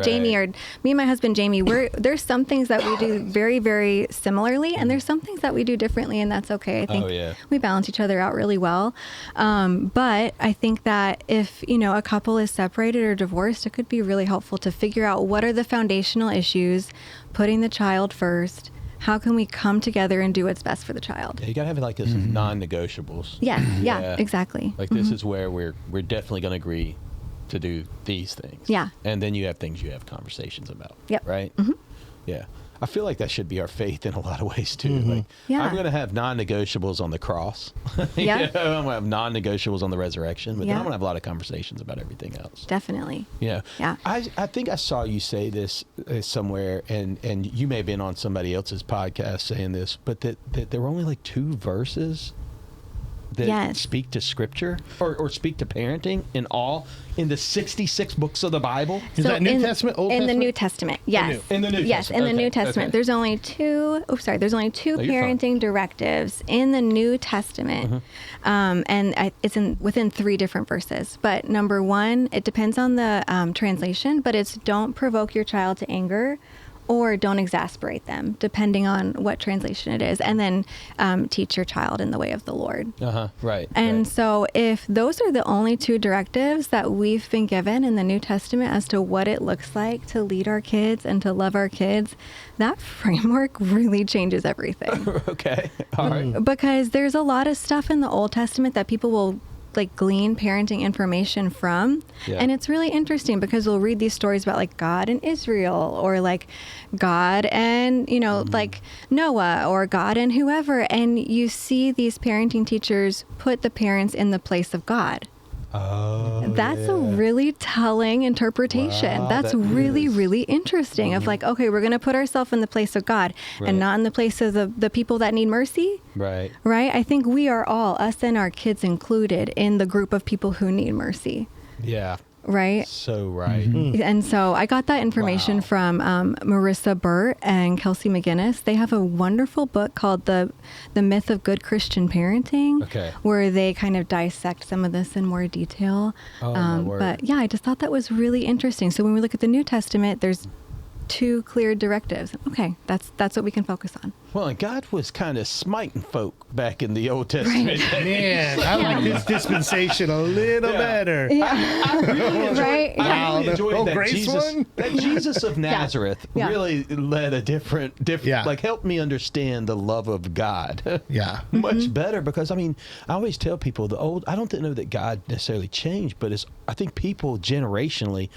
my husband Jamie, there's some things that we do very, very similarly, and there's some things that we do differently, and that's okay. I think we balance each other out really well. But I think that if a couple is separated or divorced, it could be really helpful to figure out what are the foundational issues, putting the child first. How can we come together and do what's best for the child? Yeah, you gotta have like this non-negotiables. Yeah, exactly. Like this is where we're definitely gonna agree to do these things. Yeah. And then you have things you have conversations about. Yep. Right? Yeah. I feel like that should be our faith in a lot of ways too. Like I'm gonna have non-negotiables on the cross. I'm gonna have non-negotiables on the resurrection, but then I'm gonna have a lot of conversations about everything else. Definitely. Yeah. Yeah. I think I saw you say this somewhere, and you may have been on somebody else's podcast saying this, but that there were only like 2 verses that speak to scripture or speak to parenting in the 66 books of the Bible. Is that New Testament, Old Testament? In the New Testament, yes. In the New Testament. Yes, in the New Testament. There's only 2 parenting directives in the New Testament. And it's within 3 different verses. But number 1, it depends on the translation, but it's don't provoke your child to anger or don't exasperate them, depending on what translation it is, and then teach your child in the way of the Lord. Right. And so if those are the only 2 directives that we've been given in the New Testament as to what it looks like to lead our kids and to love our kids, that framework really changes everything. Okay. All right. Because there's a lot of stuff in the Old Testament that people will like glean parenting information from. Yeah. And it's really interesting because we'll read these stories about like God and Israel, or like God and, you know, like Noah, or God and whoever. And you see these parenting teachers put the parents in the place of God. Oh, that's a really telling interpretation. Wow, that's that really, is. really interesting. Of like, okay, we're going to put ourselves in the place of God and not in the place of the people that need mercy. Right. Right? I think we are all, us and our kids included, in the group of people who need mercy. Yeah. Right? So right. And so I got that information from Marissa Burt and Kelsey McGinnis. They have a wonderful book called The Myth of Good Christian Parenting, where they kind of dissect some of this in more detail. My word. But yeah, I just thought that was really interesting. So when we look at the New Testament, there's 2 clear directives. Okay, that's what we can focus on. Well, and God was kind of smiting folk back in the Old Testament. Right. Man, I like this dispensation a little better. I really enjoyed, Right? I really enjoyed that Grace Jesus, one? that Jesus of Nazareth really led a different, like helped me understand the love of God. Much better, because I mean, I always tell people I don't know that God necessarily changed, but I think people generationally,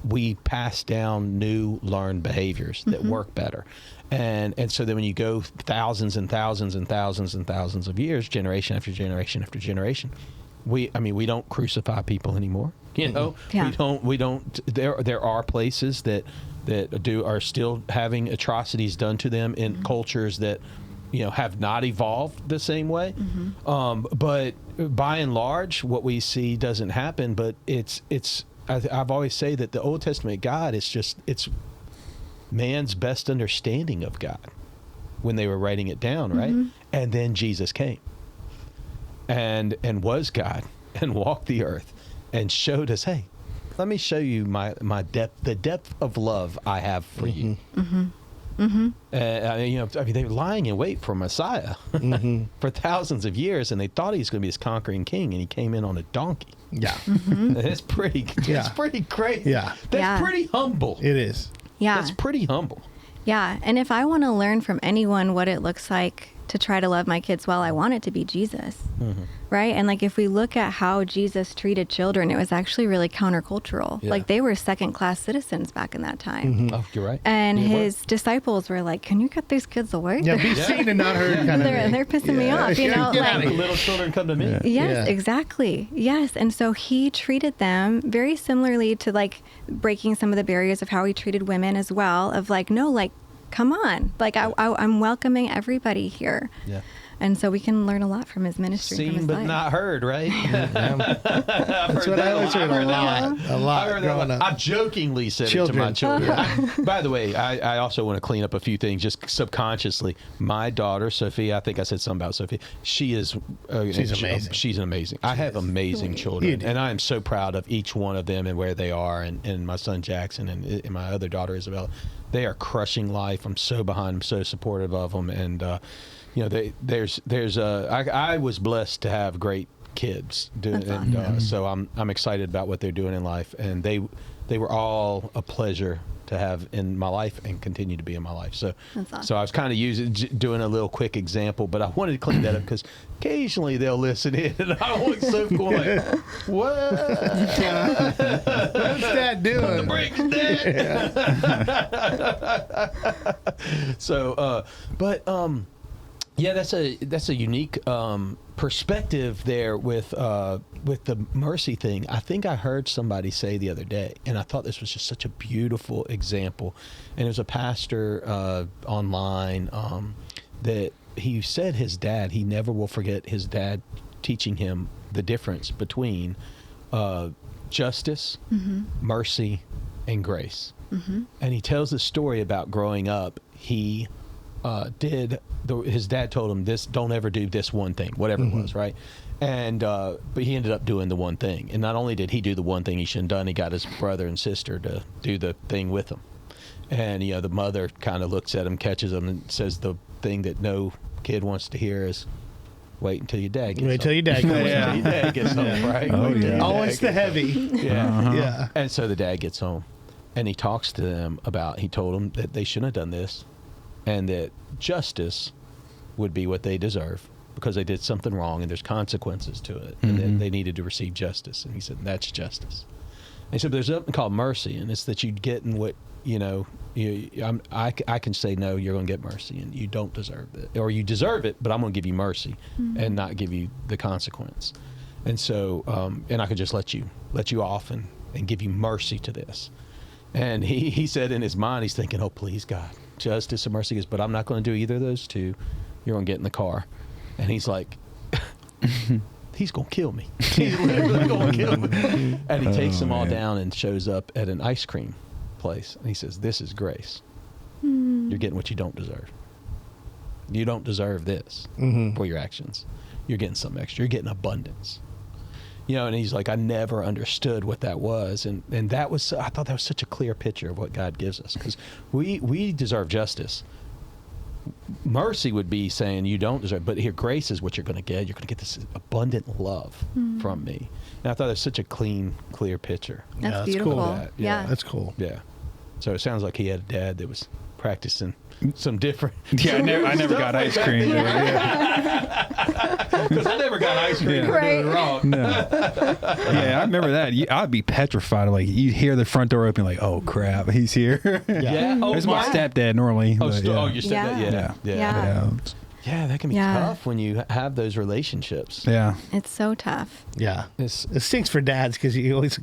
we pass down new learned behaviors that work better. And so then when you go thousands and thousands and thousands and thousands of years, generation after generation after generation, we don't crucify people anymore. You know, we don't. There are places that are still having atrocities done to them in cultures that, you know, have not evolved the same way. But by and large, what we see doesn't happen. But I've always say that the Old Testament God is it's man's best understanding of God when they were writing it down, right? And then Jesus came and was God and walked the earth and showed us, hey, let me show you my depth, the depth of love I have for you. They were lying in wait for Messiah for thousands of years, and they thought he was going to be this conquering king, and he came in on a donkey. Yeah. It's pretty crazy. Yeah. That's pretty humble. It is. Yeah. That's pretty humble. Yeah. And if I want to learn from anyone what it looks like to try to love my kids well, I want it to be Jesus. Right? And like if we look at how Jesus treated children, it was actually really countercultural. Like they were second-class citizens back in that time. Oh, you're right. And his disciples were like, "Can you get these kids away? Yeah, be seen and not heard. Kind of they're pissing me off, you know." Like little children come to me. Yes, exactly. Yes. And so he treated them very similarly to like breaking some of the barriers of how he treated women as well, of like, no, like, come on. Like I'm welcoming everybody here. Yeah. And so we can learn a lot from his ministry. Seen but not heard, right? That's what I always heard a lot growing up. I jokingly said it to my children. By the way, I also want to clean up a few things just subconsciously. My daughter, Sophia, I think I said something about Sophia. She's amazing. She's amazing. I have amazing children, and I am so proud of each one of them and where they are, and my son Jackson and my other daughter Isabella. They are crushing life. I'm so behind them, so supportive of them, and you know, I was blessed to have great kids, so I'm excited about what they're doing in life, and they were all a pleasure to have in my life and continue to be in my life. So awesome. So I was kind of doing a little quick example, but I wanted to clean that up because occasionally they'll listen in, and I want so going like, what? What's that doing? Put the brakes down. So, yeah, that's a unique perspective there with the mercy thing. I think I heard somebody say the other day, and I thought this was just such a beautiful example. And it was a pastor online that he said he never will forget his dad teaching him the difference between justice, mercy, and grace. And he tells the story about growing up. He his dad told him this, don't ever do this one thing, whatever it was, right? And but he ended up doing the one thing, and not only did he do the one thing he shouldn't have done, he got his brother and sister to do the thing with him. And, the mother kind of looks at him, catches him, and says the thing that no kid wants to hear is, wait until your dad gets home. Wait till your dad comes. Wait till your dad gets home, right? Oh, yeah. Always the heavy. Yeah. Yeah. And so the dad gets home, and he talks to them he told them that they shouldn't have done this, and that justice would be what they deserve because they did something wrong, and there's consequences to it, and that they needed to receive justice. And he said, that's justice. And he said, there's something called mercy, and it's that you get in what, I can say, no, you're going to get mercy, and you don't deserve it. Or you deserve it, but I'm going to give you mercy and not give you the consequence. And so, and I could just let you off and give you mercy to this. And he said in his mind, he's thinking, oh, please, God, justice and mercy. But I'm not going to do either of those two. You're going to get in the car. And he's like, he's going to kill me. He's literally going to kill me. And he takes them all down and shows up at an ice cream place. And he says, this is grace. You're getting what you don't deserve. You don't deserve this for your actions. You're getting something extra. You're getting abundance. And he's like, I never understood what that was. And that was, I thought that was such a clear picture of what God gives us. Because we deserve justice. Mercy would be saying you don't deserve, but here grace is what you're going to get. You're going to get this abundant love from me. And I thought it was such a clear picture. That's beautiful. Cool. Yeah. That's cool. Yeah. So it sounds like he had a dad that was practicing some different. Yeah, I never got ice cream. Because I never got ice cream for doing wrong. No. Yeah, I remember that. I'd be petrified. Like, you'd hear the front door open, like, oh, crap, he's here. Yeah. Oh, it's my stepdad normally. Oh, but, your stepdad. Yeah. Yeah, that can be tough when you have those relationships. Yeah. It's so tough. Yeah. It stinks for dads because you always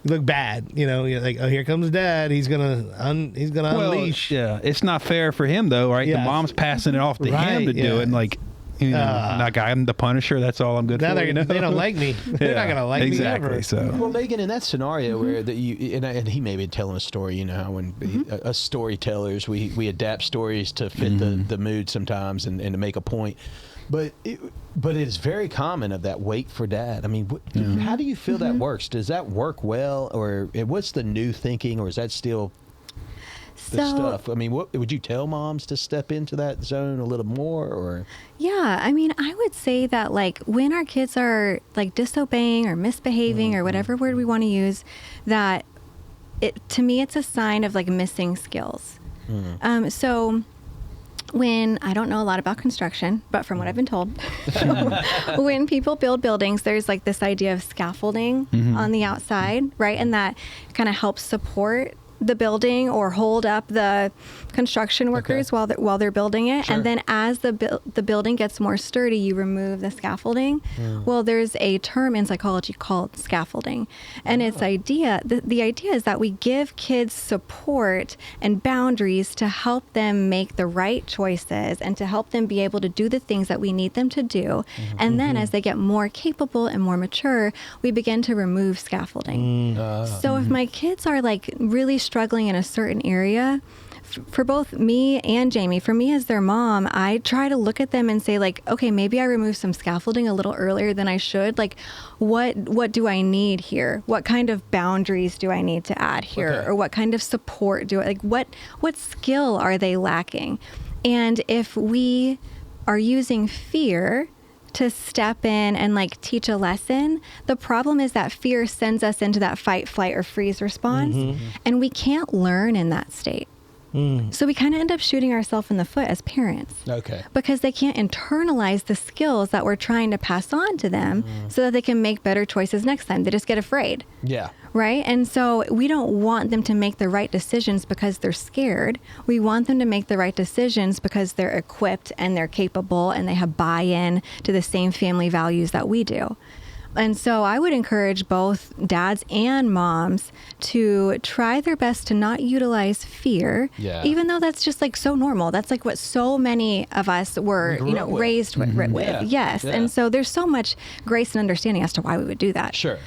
look bad. You're like, oh, here comes dad. He's gonna unleash. Yeah, it's not fair for him though, right? Yes. The mom's passing it off to him to do it, and like, like I'm the Punisher. That's all I'm good now for. They don't like me. They're not gonna like me ever. So, well, Megan, in that scenario where that you and he may be telling a story, how when us storytellers we adapt stories to fit the mood sometimes and to make a point. But it is very common of that wait for dad. I mean, how do you feel that works? Does that work well, or what's the new thinking, or is that still the stuff? I mean, would you tell moms to step into that zone a little more, or? Yeah, I mean, I would say that like when our kids are like disobeying or misbehaving or whatever word we want to use, that to me it's a sign of like missing skills. So. When I don't know a lot about construction, but from what I've been told, when people build buildings, there's like this idea of scaffolding on the outside, right? And that kind of helps support the building or hold up the construction workers while they're building it. Sure. And then as the building gets more sturdy, you remove the scaffolding. Well, there's a term in psychology called scaffolding. And its idea, the idea is that we give kids support and boundaries to help them make the right choices and to help them be able to do the things that we need them to do. And then as they get more capable and more mature, we begin to remove scaffolding. So if my kids are like really struggling in a certain area, for both me and Jamie, for me as their mom, I try to look at them and say like, okay, maybe I removed some scaffolding a little earlier than I should. Like, what do I need here? What kind of boundaries do I need to add here? Or what kind of support what skill are they lacking? And if we are using fear to step in and like teach a lesson, the problem is that fear sends us into that fight, flight, or freeze response, and we can't learn in that state. So we kind of end up shooting ourselves in the foot as parents. Okay. Because they can't internalize the skills that we're trying to pass on to them so that they can make better choices next time. They just get afraid. Yeah. Right? And so we don't want them to make the right decisions because they're scared. We want them to make the right decisions because they're equipped and they're capable and they have buy-in to the same family values that we do. And so I would encourage both dads and moms to try their best to not utilize fear, even though that's just like so normal. That's like what so many of us were, raised with. Yes. And so there's so much grace and understanding as to why we would do that. Sure.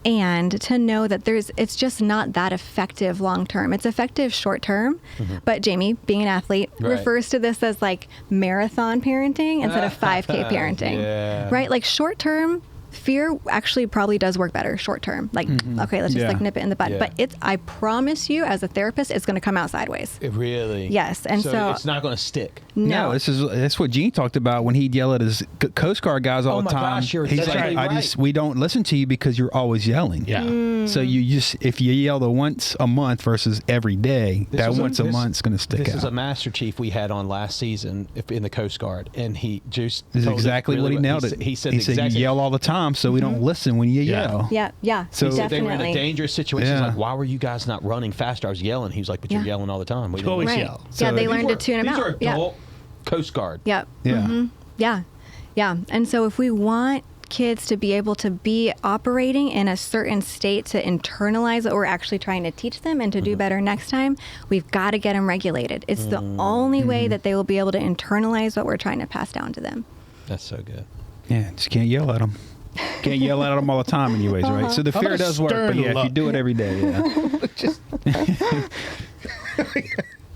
And to know that it's just not that effective long term. It's effective short term, but Jamie, being an athlete, refers to this as like marathon parenting instead of 5K parenting, right? Like short term fear actually probably does work better short term. Like, okay, let's just like nip it in the bud. But I promise you, as a therapist, it's going to come out sideways. It really? Yes. And so it's not going to stick. No. That's what Gene talked about when he'd yell at his Coast Guard guys all the time. Gosh, you're He's exactly like, right. we don't listen to you because you're always yelling. Yeah. So if you yell the once a month versus every day, once a month's going to stick out. This is a Master Chief we had on last season in the Coast Guard, and he just this is exactly what he nailed it. He said you yell all the time, so we don't listen when you yell. Yeah. So definitely. They were in a dangerous situation. Yeah. Like, why were you guys not running faster? I was yelling. He was like, but you're yelling all the time. We You always Right. yell. Yeah, they learned to tune him out. These are adult Coast Guard. Yep. Yeah. Yeah. And so if we want kids to be able to be operating in a certain state to internalize what we're actually trying to teach them and to do better next time, we've got to get them regulated. It's the only way that they will be able to internalize what we're trying to pass down to them. That's so good. Yeah, just can't yell at them. Can't yell at them all the time anyways, right? So the How fear about does work, but stern if you do it every day,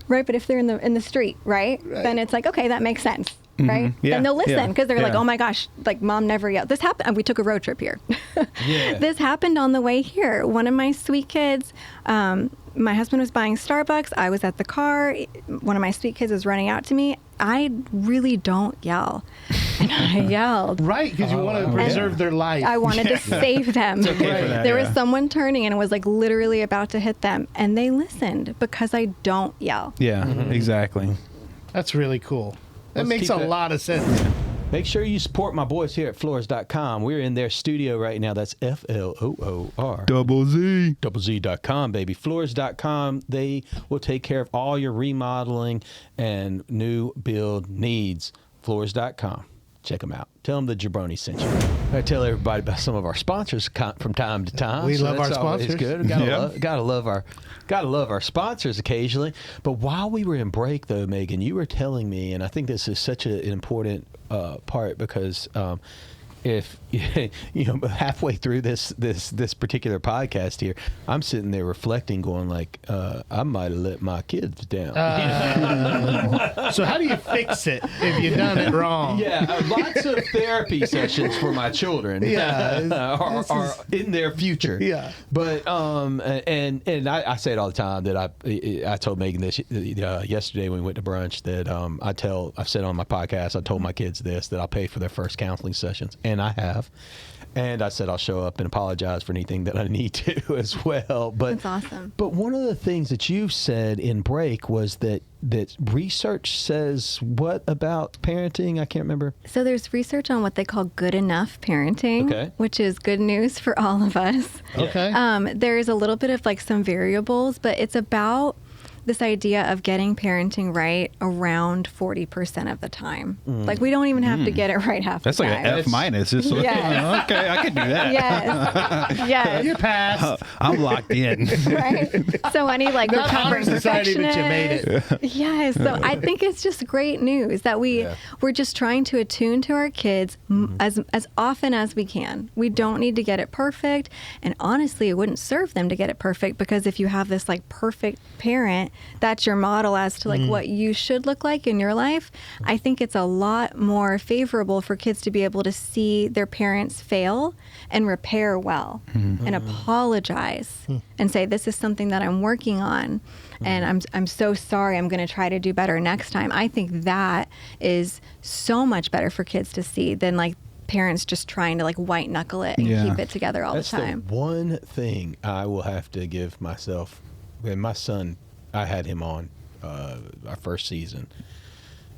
Right, but if they're in the street, right, then it's like, okay, that makes sense, right? Yeah, Then they'll listen because they're like, yeah. oh my gosh, like mom never yelled. This happened. We took a road trip here. Yeah. This happened on the way here. One of my sweet kids, my husband was buying Starbucks. I was at the car. One of my sweet kids was running out to me. I really don't yell. And I yelled. Right, because you want to preserve their life. I wanted to save them. There was someone turning and it was like literally about to hit them. And they listened because I don't yell. Yeah, exactly. That's really cool. That Let's makes keep a that. lot of sense. Make sure you support my boys here at floors.com. We're in their studio right now. That's FLOOR. Z.com, baby. Floors.com. They will take care of all your remodeling and new build needs. Floors.com. Check them out. Tell them the Jabroni sent you. I tell everybody about some of our sponsors from time to time. We love that's our sponsors. always good. Gotta love our sponsors occasionally. But while we were in break, though, Megan, you were telling me, and I think this is such an important part because if halfway through this particular podcast here, I'm sitting there reflecting, going like, I might have let my kids down. So how do you fix it if you've done it wrong? Yeah, lots of therapy sessions for my children. Are in their future. Yeah, but and I say it all the time that I told Megan this yesterday when we went to brunch that I've said on my podcast, I told my kids this, that I'll pay for their first counseling sessions. And I have. And I said I'll show up and apologize for anything that I need to as well. But That's awesome. But one of the things that you said in break was that research says what about parenting? I can't remember. So there's research on what they call good enough parenting, which is good news for all of us. Okay. There's a little bit of like some variables, but it's about this idea of getting parenting right around 40% of the time. Like we don't even have to get it right half That's the like time. an F minus. It's like, Yes. okay, I could do that. Yes. You passed. I'm locked in. Right. So any like Not recovering honor society, but you made it. Yes. So I think it's just great news that we're just trying to attune to our kids as often as we can. We don't need to get it perfect. And honestly, it wouldn't serve them to get it perfect, because if you have this like perfect parent, that's your model as to like what you should look like in your life. I think it's a lot more favorable for kids to be able to see their parents fail and repair well and apologize and say, this is something that I'm working on and I'm so sorry, I'm going to try to do better next time. I think that is so much better for kids to see than like parents just trying to like white knuckle it and keep it together all the time. That's the one thing I will have to give myself. When my son, I had him on our first season,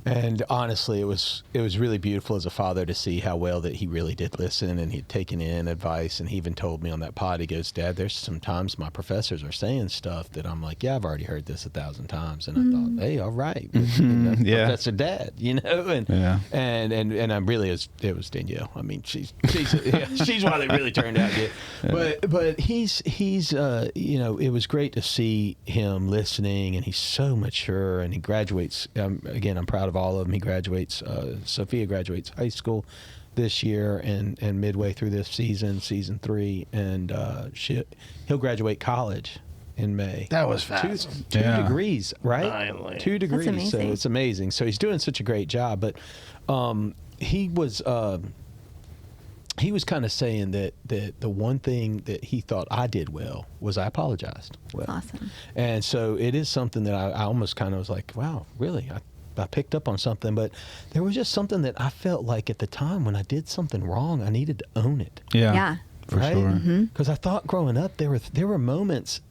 and honestly, it was really beautiful as a father to see how well that he really did listen, and he'd taken in advice, and he even told me on that pod, he goes, Dad, there's sometimes my professors are saying stuff that I'm like, yeah, I've already heard this 1,000 times, and I thought, hey, all right, Professor Dad, and I'm really, it was Danielle. I mean, she's one that really turned out good, but he's it was great to see him listening, and he's so mature, and he graduates. Again, I'm proud of all of them. He graduates. Sophia graduates high school this year, and midway through this season 3, and he'll graduate college in May. That was fast. Two degrees, right? Finally. 2 degrees. That's amazing. So it's amazing. So he's doing such a great job. But he was he was kind of saying that the one thing that he thought I did well was I apologized well. Awesome. And so it is something that I almost kind of was like, wow, really? I picked up on something, but there was just something that I felt like at the time when I did something wrong, I needed to own it. Yeah. For right? sure. Because I thought growing up there were moments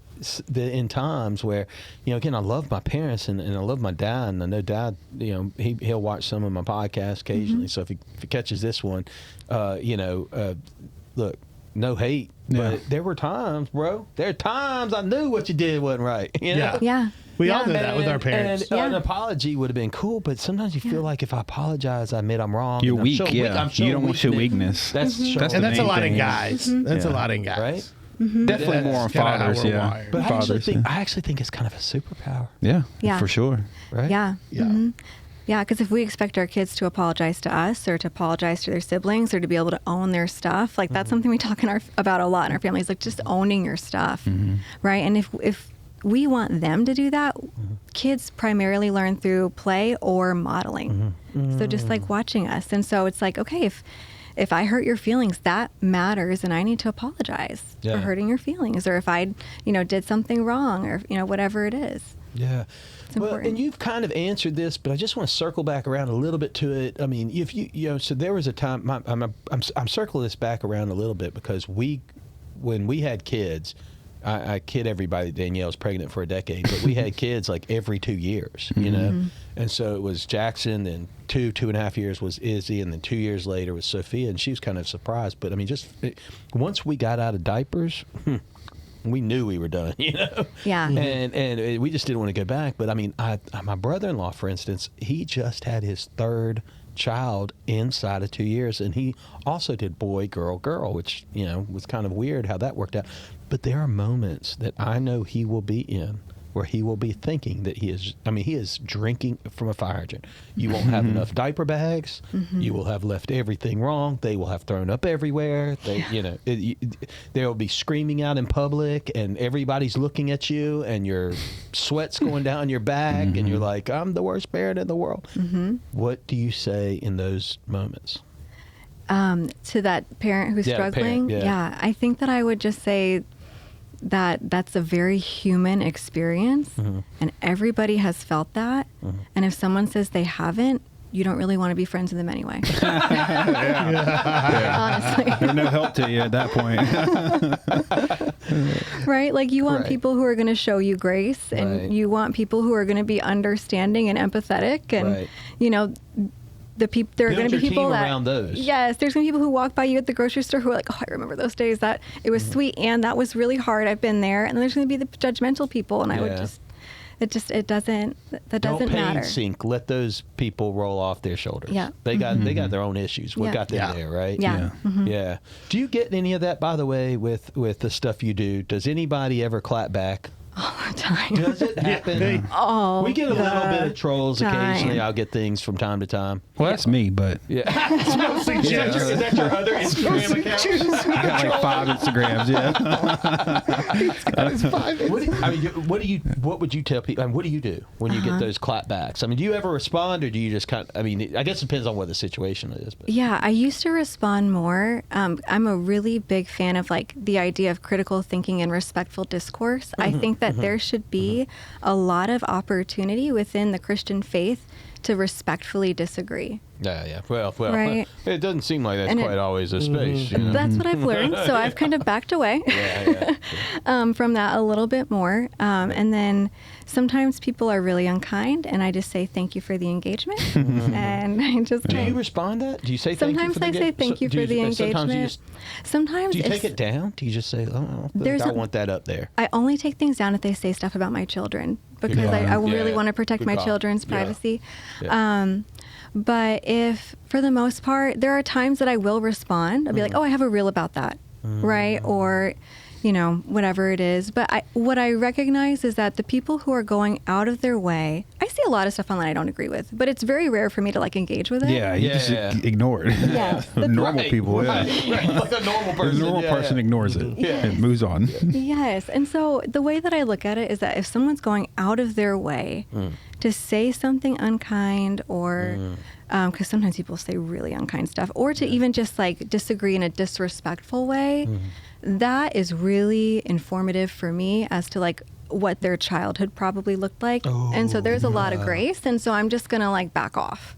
in times where, again, I love my parents and I love my dad, and I know Dad, he'll watch some of my podcasts occasionally. So if he catches this one, look, no hate, but there were times, bro. There are times I knew what you did wasn't right. Yeah. We all do that with our parents. And an apology would have been cool, but sometimes you feel like if I apologize, I admit I'm wrong. You're weak, you don't want to show weakness. That's a lot of guys. That's a lot of guys. Right? Definitely more on fathers, But I actually think it's kind of a superpower. Yeah, for sure. Right? Yeah. Yeah, because if we expect our kids to apologize to us or to apologize to their siblings or to be able to own their stuff, like that's something we talk about a lot in our families, like just owning your stuff, right? And if we want them to do that, kids primarily learn through play or modeling. So just like watching us. And so it's like, okay, if I hurt your feelings, that matters, and I need to apologize for hurting your feelings, or if I, did something wrong, or whatever it is. Yeah. Well, and you've kind of answered this, but I just want to circle back around a little bit to it. I mean, if so there was a time. I'm circling this back around a little bit because when we had kids. I kid everybody, Danielle was pregnant for a decade, but we had kids like every 2 years, and so it was Jackson, then 2.5 years was Izzy, and then 2 years later was Sophia, and she was kind of surprised. But I mean, once we got out of diapers, we knew we were done, Yeah. And we just didn't want to go back. But I mean, my brother-in-law, for instance, he just had his third child inside of 2 years, and he also did boy, girl, which was kind of weird how that worked out. But there are moments that I know he will be in where he will be thinking that he is drinking from a fire hydrant. You won't have enough diaper bags. You will have left everything wrong. They will have thrown up everywhere. They will be screaming out in public, and everybody's looking at you, and your sweat's going down your back, and you're like, I'm the worst parent in the world. What do you say in those moments? To that parent who's struggling? I think that I would just say that's a very human experience, and everybody has felt that. And if someone says they haven't, you don't really want to be friends with them anyway. Honestly. There's no help to you at that point. Right? Like you want people who are going to show you grace, and you want people who are going to be understanding and empathetic, and there are going to be people around those. Yes, there's going to be people who walk by you at the grocery store who are like, oh, I remember those days. That it was sweet, and that was really hard. I've been there. And then there's going to be the judgmental people, and I would it doesn't Don't matter. sink. Let those people roll off their shoulders. Yeah. They got their own issues. What got them there, right? Yeah. Yeah. Do you get any of that, by the way, with the stuff you do? Does anybody ever clap back? All the time. Does it happen? We get a little bit of trolls occasionally. I'll get things from time to time. Well, that's me, but Is that your other Instagram account? I got like 5 Instagrams. What would you tell people? What do you do when you get those clapbacks? I mean, do you ever respond, or do you just kind of? I mean, I guess it depends on what the situation is. But. Yeah, I used to respond more. I'm a really big fan of like the idea of critical thinking and respectful discourse. I think that there should be a lot of opportunity within the Christian faith to respectfully disagree. Yeah. Well, right. It doesn't seem like that's quite always a space. That's what I've learned. So I've kind of backed away from that a little bit more. And then sometimes people are really unkind, and I just say thank you for the engagement. And I just do you respond to that? Do you say sometimes thank you for the I say thank you for the engagement. Sometimes do you take it down? Do you just say, oh, I don't want that up there? I only take things down if they say stuff about my children, because I really want to protect my children's privacy. But if, for the most part, there are times that I will respond. I'll be like, oh, I have a reel about that, right? Or, whatever it is. But what I recognize is that the people who are going out of their way, I see a lot of stuff online I don't agree with, but it's very rare for me to engage with it. Yeah, you just ignore it. Yeah. Normal people, right. Like a normal person. The normal person ignores it. It moves on. Yes. And so the way that I look at it is that if someone's going out of their way to say something unkind, or because sometimes people say really unkind stuff, or to even just like disagree in a disrespectful way, that is really informative for me as to like what their childhood probably looked like. And so there's a lot of grace, and so I'm just gonna like back off,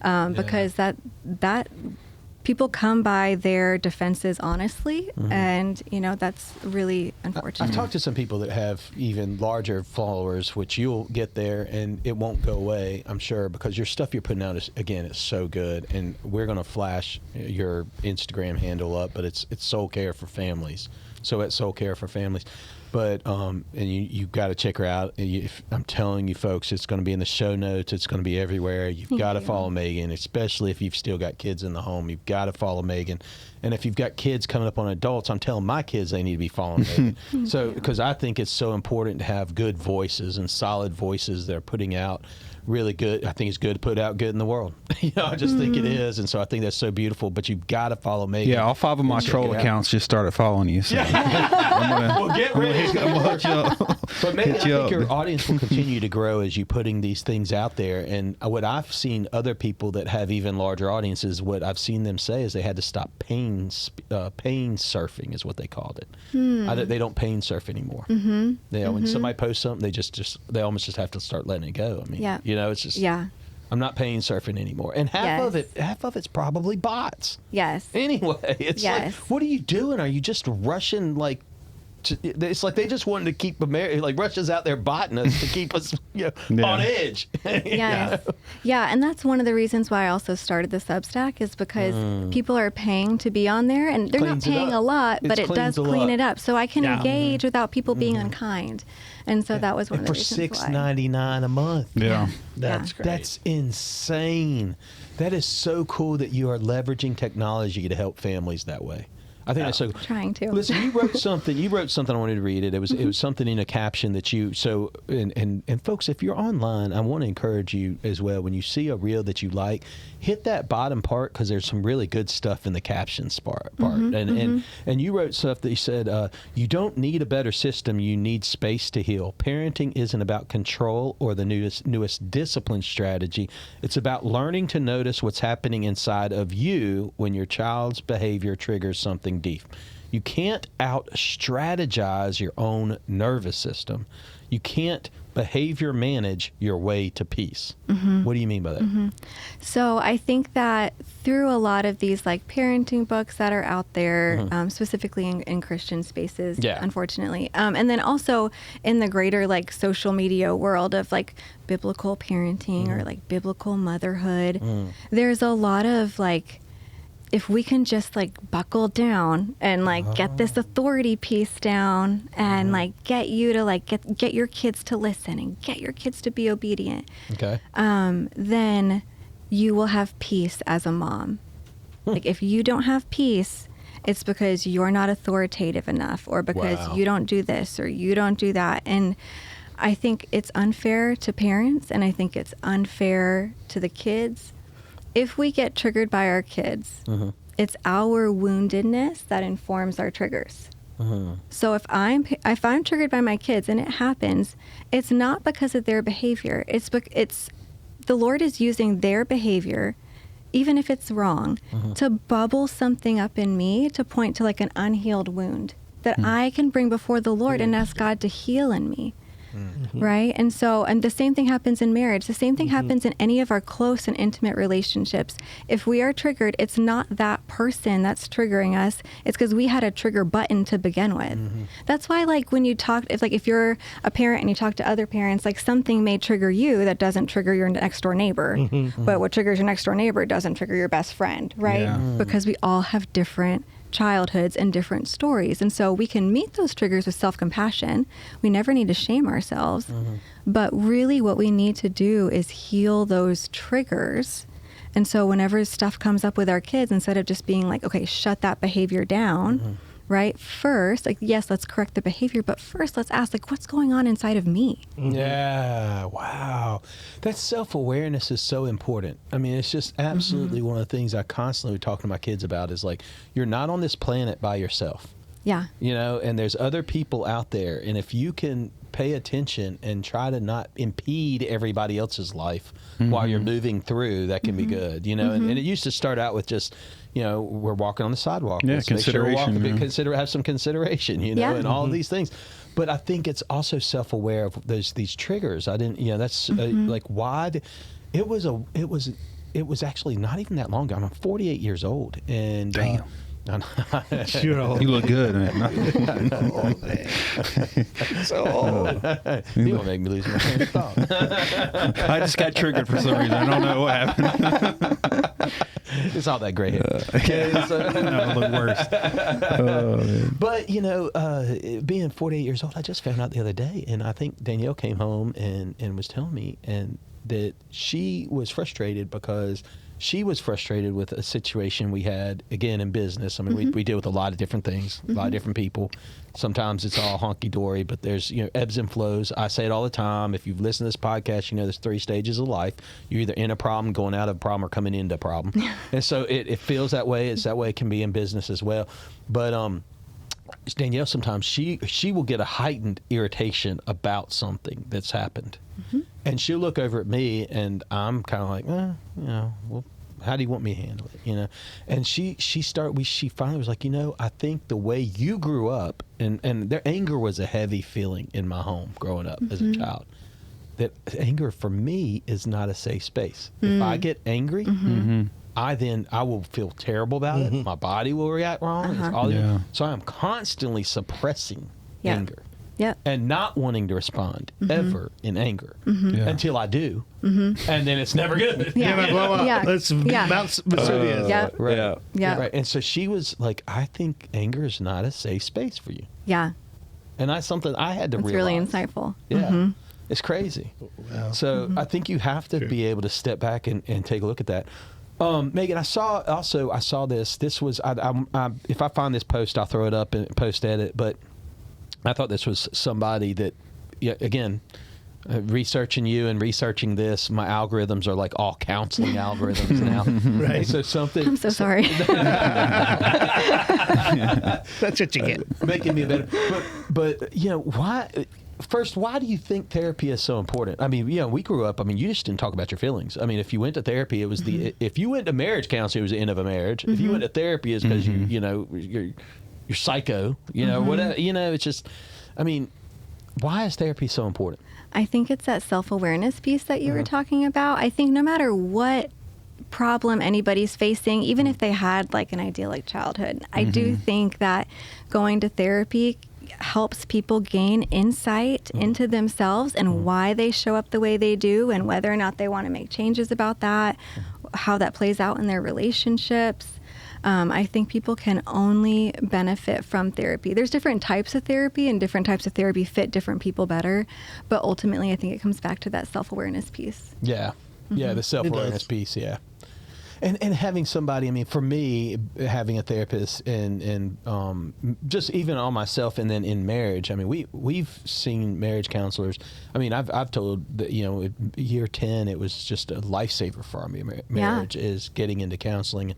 because that people come by their defenses honestly, and that's really unfortunate. I've talked to some people that have even larger followers, which you'll get there and it won't go away, I'm sure, because your stuff you're putting out is so good. And we're going to flash your Instagram handle up, but it's Soul Care for Families. So at Soul Care for Families. But and you've got to check her out. I'm telling you, folks, it's going to be in the show notes. It's going to be everywhere. You've got to follow Megan, especially if you've still got kids in the home. You've got to follow Megan. And if you've got kids coming up on adults, I'm telling my kids they need to be following Megan. So because I think it's so important to have good voices and solid voices that are putting out really good. I think it's good to put out good in the world. I just think it is. And so I think that's so beautiful. But you've got to follow Megan. Yeah, all 5 of my troll accounts just started following you. So well, get ready. But maybe I think your audience will continue to grow as you putting these things out there. And what I've seen other people that have even larger audiences, what I've seen them say is they had to stop pain surfing is what they called it. They don't pain surf anymore. When somebody posts something, they almost just have to start letting it go. I mean, it's just I'm not pain surfing anymore. And half of it's probably bots. Yes. Anyway, it's like, what are you doing? Are you just rushing like? It's like they just wanted to keep America, like Russia's out there botting us to keep us on edge. Yeah, and that's one of the reasons why I also started the Substack, is because people are paying to be on there, and they're not paying a lot, but it does clean it up. So I can engage without people being unkind. And so that was one of the reasons why. For $6.99 a month. Yeah. That's great. That's insane. That is so cool that you are leveraging technology to help families that way. I think that's so. Trying to. Listen, you wrote something. I wanted to read it. It was something in a caption that you. So and folks, if you're online, I want to encourage you as well. When you see a reel that you like, hit that bottom part, because there's some really good stuff in the captions part. And you wrote stuff that you said, you don't need a better system. You need space to heal. Parenting isn't about control or the newest discipline strategy. It's about learning to notice what's happening inside of you when your child's behavior triggers something deep. You can't out-strategize your own nervous system. You can't behavior manage your way to peace. What do you mean by that? So I think that through a lot of these like parenting books that are out there, specifically in Christian spaces, unfortunately, and then also in the greater like social media world of like biblical parenting or like biblical motherhood, there's a lot of like, if we can just like buckle down and like get this authority piece down and like get you to like get your kids to listen and get your kids to be obedient, then you will have peace as a mom. Like if you don't have peace, it's because you're not authoritative enough, or because you don't do this or you don't do that. And I think it's unfair to parents, and I think it's unfair to the kids. If we get triggered by our kids, it's our woundedness that informs our triggers. So if I'm triggered by my kids and it happens, it's not because of their behavior. It's the Lord is using their behavior, even if it's wrong, to bubble something up in me to point to like an unhealed wound that I can bring before the Lord and ask God to heal in me. Right? And the same thing happens in marriage. The same thing happens in any of our close and intimate relationships. If we are triggered, it's not that person that's triggering us. It's because we had a trigger button to begin with. That's why, like, when you talk, if you're a parent and you talk to other parents, like something may trigger you that doesn't trigger your next door neighbor. But what triggers your next door neighbor doesn't trigger your best friend, right? Because we all have different childhoods and different stories, and so we can meet those triggers with self-compassion. We never need to shame ourselves, but really what we need to do is heal those triggers. And so whenever stuff comes up with our kids, instead of just being like, okay, shut that behavior down, right? First, like, yes, let's correct the behavior, but first let's ask, like, what's going on inside of me? Yeah, wow. That self-awareness is so important. I mean, it's just absolutely one of the things I constantly talk to my kids about is like, you're not on this planet by yourself. Yeah. You know, and there's other people out there. And if you can pay attention and try to not impede everybody else's life while you're moving through, that can be good, you know. And it used to start out with just, you know, we're walking on the sidewalk. Yeah, Let's make sure have some consideration, you know, Yeah. and all of these things. But I think it's also self-aware of these triggers. I didn't, you know, that's like why it was actually not even that long ago. I'm 48 years old, and damn. You're old. You look good, man. Oh, man. So old. You don't make me lose my train of thought. I just got triggered for some reason. I don't know what happened. It's all that gray hair. No, the worst. But, you know, being 48 years old, I just found out the other day, and I think Danielle came home and was telling me that she was frustrated because she was frustrated with a situation we had, again, in business. I mean, we deal with a lot of different things, a lot of different people. Sometimes it's all honky-dory, but there's, you know, ebbs and flows. I say it all the time. If you've listened to this podcast, you know there's 3 stages of life. You're either in a problem, going out of a problem, or coming into a problem. And so it feels that way. It's that way it can be in business as well. But Danielle, sometimes she will get a heightened irritation about something that's happened. And she'll look over at me, and I'm kind of like, you know, well, how do you want me to handle it? You know, and she finally was like, you know, I think the way you grew up, and their anger was a heavy feeling in my home growing up as a child. That anger for me is not a safe space. If I get angry, I will feel terrible about it. My body will react wrong. So I'm constantly suppressing anger. Yep. And not wanting to respond ever in anger until I do. And then it's never good. Yeah, blow up. Yeah. Let's bounce Vesuvius. Right. Yeah. Right. And so she was like, I think anger is not a safe space for you. Yeah. And that's something I had to It's realize. really insightful. Yeah. It's crazy. Wow. So I think you have to be able to step back and take a look at that. Megan, I saw this. This was, if I find this post, I'll throw it up and post edit. But I thought this was somebody that, again, researching you and researching this, my algorithms are like all counseling algorithms now. Right. So something. I'm so sorry. That's what you get. Making me better. But you know, why do you think therapy is so important? I mean, you know, we grew up, I mean, you just didn't talk about your feelings. I mean, if you went to therapy, it was if you went to marriage counseling, it was the end of a marriage. If you went to therapy, it's because you're psycho, you know, whatever, you know, it's just, I mean, why is therapy so important? I think it's that self-awareness piece that you were talking about. I think no matter what problem anybody's facing, even if they had like an idyllic childhood, I do think that going to therapy helps people gain insight into themselves and why they show up the way they do and whether or not they want to make changes about that, how that plays out in their relationships. I think people can only benefit from therapy. There's different types of therapy, and different types of therapy fit different people better. But ultimately, I think it comes back to that self-awareness piece. Yeah. Yeah, the self-awareness piece, yeah. And having somebody, I mean, for me, having a therapist and just even on myself, and then in marriage, I mean, we've seen marriage counselors. I mean, I've told that, you know, year 10, it was just a lifesaver for our marriage is getting into counseling.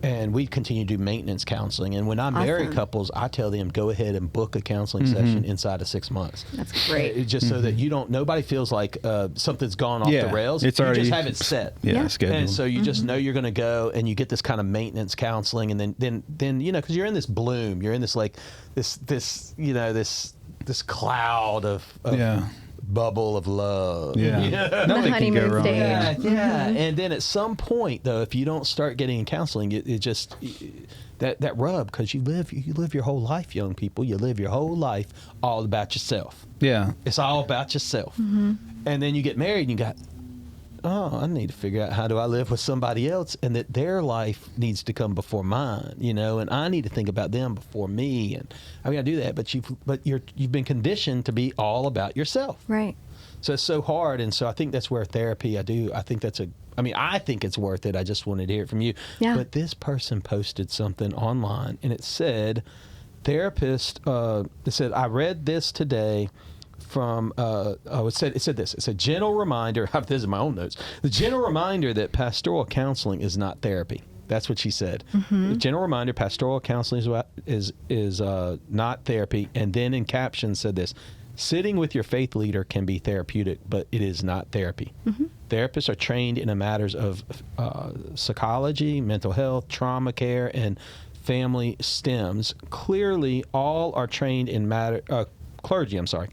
And we continue to do maintenance counseling. And when I marry couples, I tell them, go ahead and book a counseling session inside of 6 months. That's great. Just so that nobody feels like something's gone off the rails. It's you already, just have it set. Yeah, scheduled. And so you just know you're going to go, and you get this kind of maintenance counseling. And then you know, because you're in this bloom, you're in this like this you know, this cloud of bubble of love. Yeah. You know? The Nothing can go honeymoon wrong. stage. Yeah. And then at some point, though, if you don't start getting in counseling, it just that rub, because you live your whole life, young people. You live your whole life all about yourself. Yeah. It's all about yourself. And then you get married, and you got, I need to figure out how do I live with somebody else, and that their life needs to come before mine, you know, and I need to think about them before me. And I mean, I do that, but you've been conditioned to be all about yourself. Right. So it's so hard. And so I think that's where therapy, I think it's worth it. I just wanted to hear it from you. Yeah. But this person posted something online, and it said, it said, I read this today from, it said this. It's a gentle reminder, this is my own notes, the gentle reminder that pastoral counseling is not therapy. That's what she said. A general reminder: pastoral counseling is not therapy. And then in caption said this: sitting with your faith leader can be therapeutic, but it is not therapy. Therapists are trained in the matters of psychology, mental health, trauma care, and family stems. Clearly, all are trained in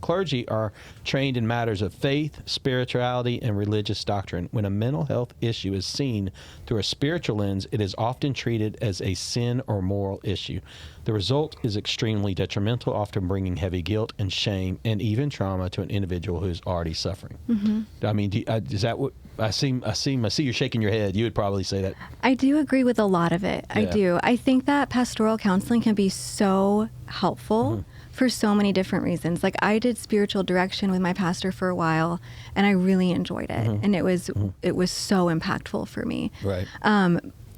clergy are trained in matters of faith, spirituality, and religious doctrine. When a mental health issue is seen through a spiritual lens, it is often treated as a sin or moral issue. The result is extremely detrimental, often bringing heavy guilt and shame and even trauma to an individual who is already suffering. I mean, is that what I see you're shaking your head. You would probably say that. I do agree with a lot of it. I do. I think that pastoral counseling can be so helpful for so many different reasons. Like, I did spiritual direction with my pastor for a while, and I really enjoyed it. And it was so impactful for me. Right.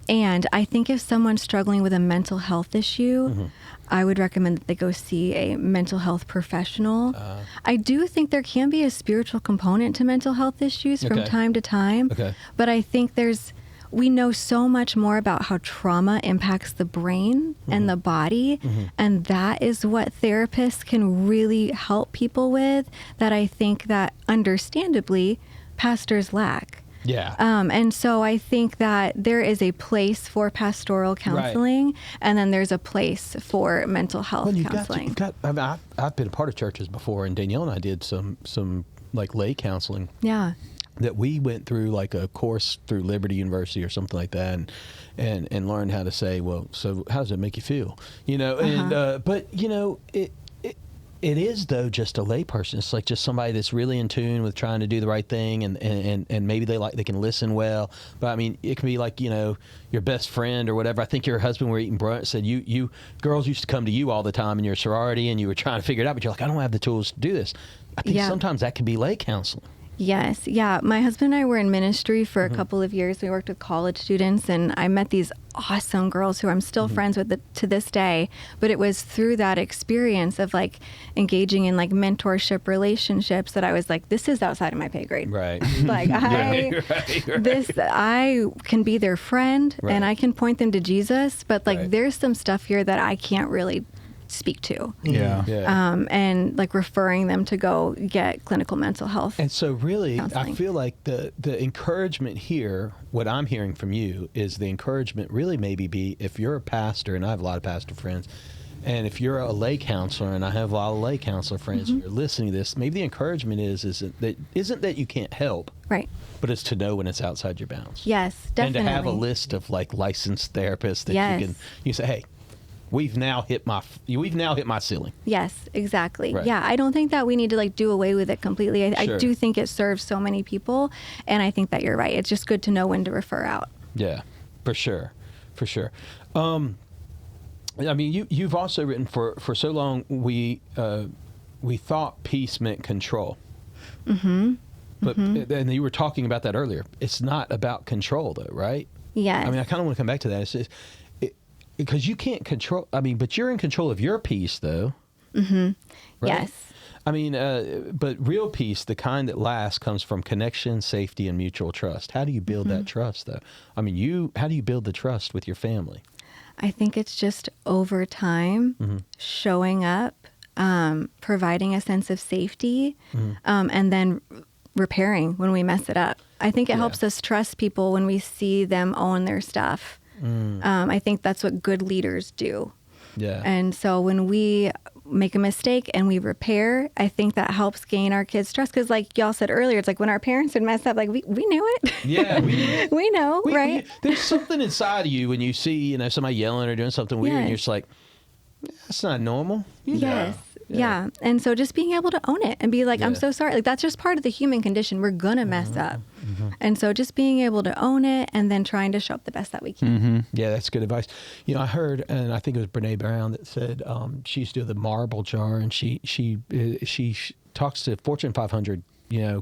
And I think if someone's struggling with a mental health issue, I would recommend that they go see a mental health professional. I do think there can be a spiritual component to mental health issues from time to time. But I think we know so much more about how trauma impacts the brain and the body. And that is what therapists can really help people with, that I think that understandably pastors lack. Yeah. And so I think that there is a place for pastoral counseling, and then there's a place for mental health counseling. I've been a part of churches before, and Danielle and I did some like lay counseling. Yeah. That we went through like a course through Liberty University or something like that, and learned how to say, well, so how does it make you feel? But it is, though, just a layperson. It's like just somebody that's really in tune with trying to do the right thing, and maybe they can listen well. But I mean, it can be like, your best friend or whatever. I think your husband were eating brunch said you girls used to come to you all the time in your sorority, and you were trying to figure it out, but you're like, I don't have the tools to do this. I think sometimes that can be lay counseling. Yes. Yeah. My husband and I were in ministry for a couple of years. We worked with college students, and I met these awesome girls who I'm still friends with to this day. But it was through that experience of like engaging in like mentorship relationships that I was like, this is outside of my pay grade. Right. Like I can be their friend and I can point them to Jesus, but like there's some stuff here that I can't really speak to. And like referring them to go get clinical mental health. And so really, counseling. I feel like the encouragement here, what I'm hearing from you is the encouragement really maybe be, if you're a pastor, and I have a lot of pastor friends, and if you're a lay counselor, and I have a lot of lay counselor friends who are listening to this, maybe the encouragement isn't that you can't help. Right. But it's to know when it's outside your bounds. Yes, definitely. And to have a list of like licensed therapists that you say, hey, we've now hit my ceiling. Yes, exactly. Right. Yeah, I don't think that we need to like do away with it completely. I do think it serves so many people, and I think that you're right. It's just good to know when to refer out. Yeah, for sure. I mean, you've also written for so long. We thought peace meant control. But and you were talking about that earlier. It's not about control, though, right? Yes. I mean, I kind of want to come back to that. It's just, because you can't control. I mean, but you're in control of your peace, though. Right? Yes. I mean, but real peace, the kind that lasts, comes from connection, safety, and mutual trust. How do you build that trust, though? I mean, how do you build the trust with your family? I think it's just over time, showing up, providing a sense of safety, and then repairing when we mess it up. I think it helps us trust people when we see them own their stuff. I think that's what good leaders do. Yeah. And so when we make a mistake and we repair, I think that helps gain our kids' trust. Because like y'all said earlier, it's like when our parents would mess up, like we knew it. Yeah, we know, right? There's something inside of you when you see, somebody yelling or doing something weird, and you're just like, that's not normal. Yes. Yeah. And so just being able to own it and be like, I'm so sorry. Like that's just part of the human condition. We're going to mess up. And so just being able to own it and then trying to show up the best that we can. Yeah, that's good advice. I heard, and I think it was Brene Brown that said she used to do the marble jar, and she talks to Fortune 500,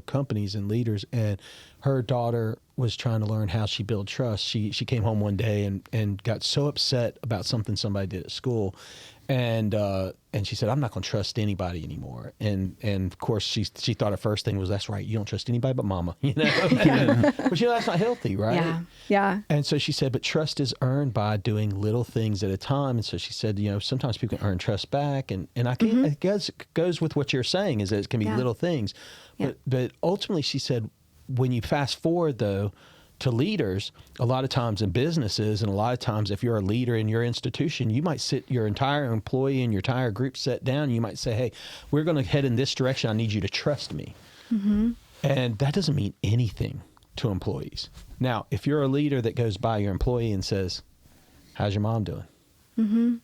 companies and leaders, and her daughter was trying to learn how she built trust. She came home one day and got so upset about something somebody did at school. And she said, I'm not going to trust anybody anymore. And of course, she thought her first thing was, that's right, you don't trust anybody but mama, But that's not healthy, right? Yeah. Yeah. And so she said, but trust is earned by doing little things at a time. And so she said, sometimes people can earn trust back. And I can, it goes with what you're saying, is that it can be little things. But ultimately, she said, when you fast forward, though, to leaders, a lot of times in businesses, and a lot of times if you're a leader in your institution, you might sit your entire employee and your entire group set down. And you might say, hey, we're going to head in this direction. I need you to trust me. Mm-hmm. And that doesn't mean anything to employees. Now, if you're a leader that goes by your employee and says, how's your mom doing? Mm-hmm.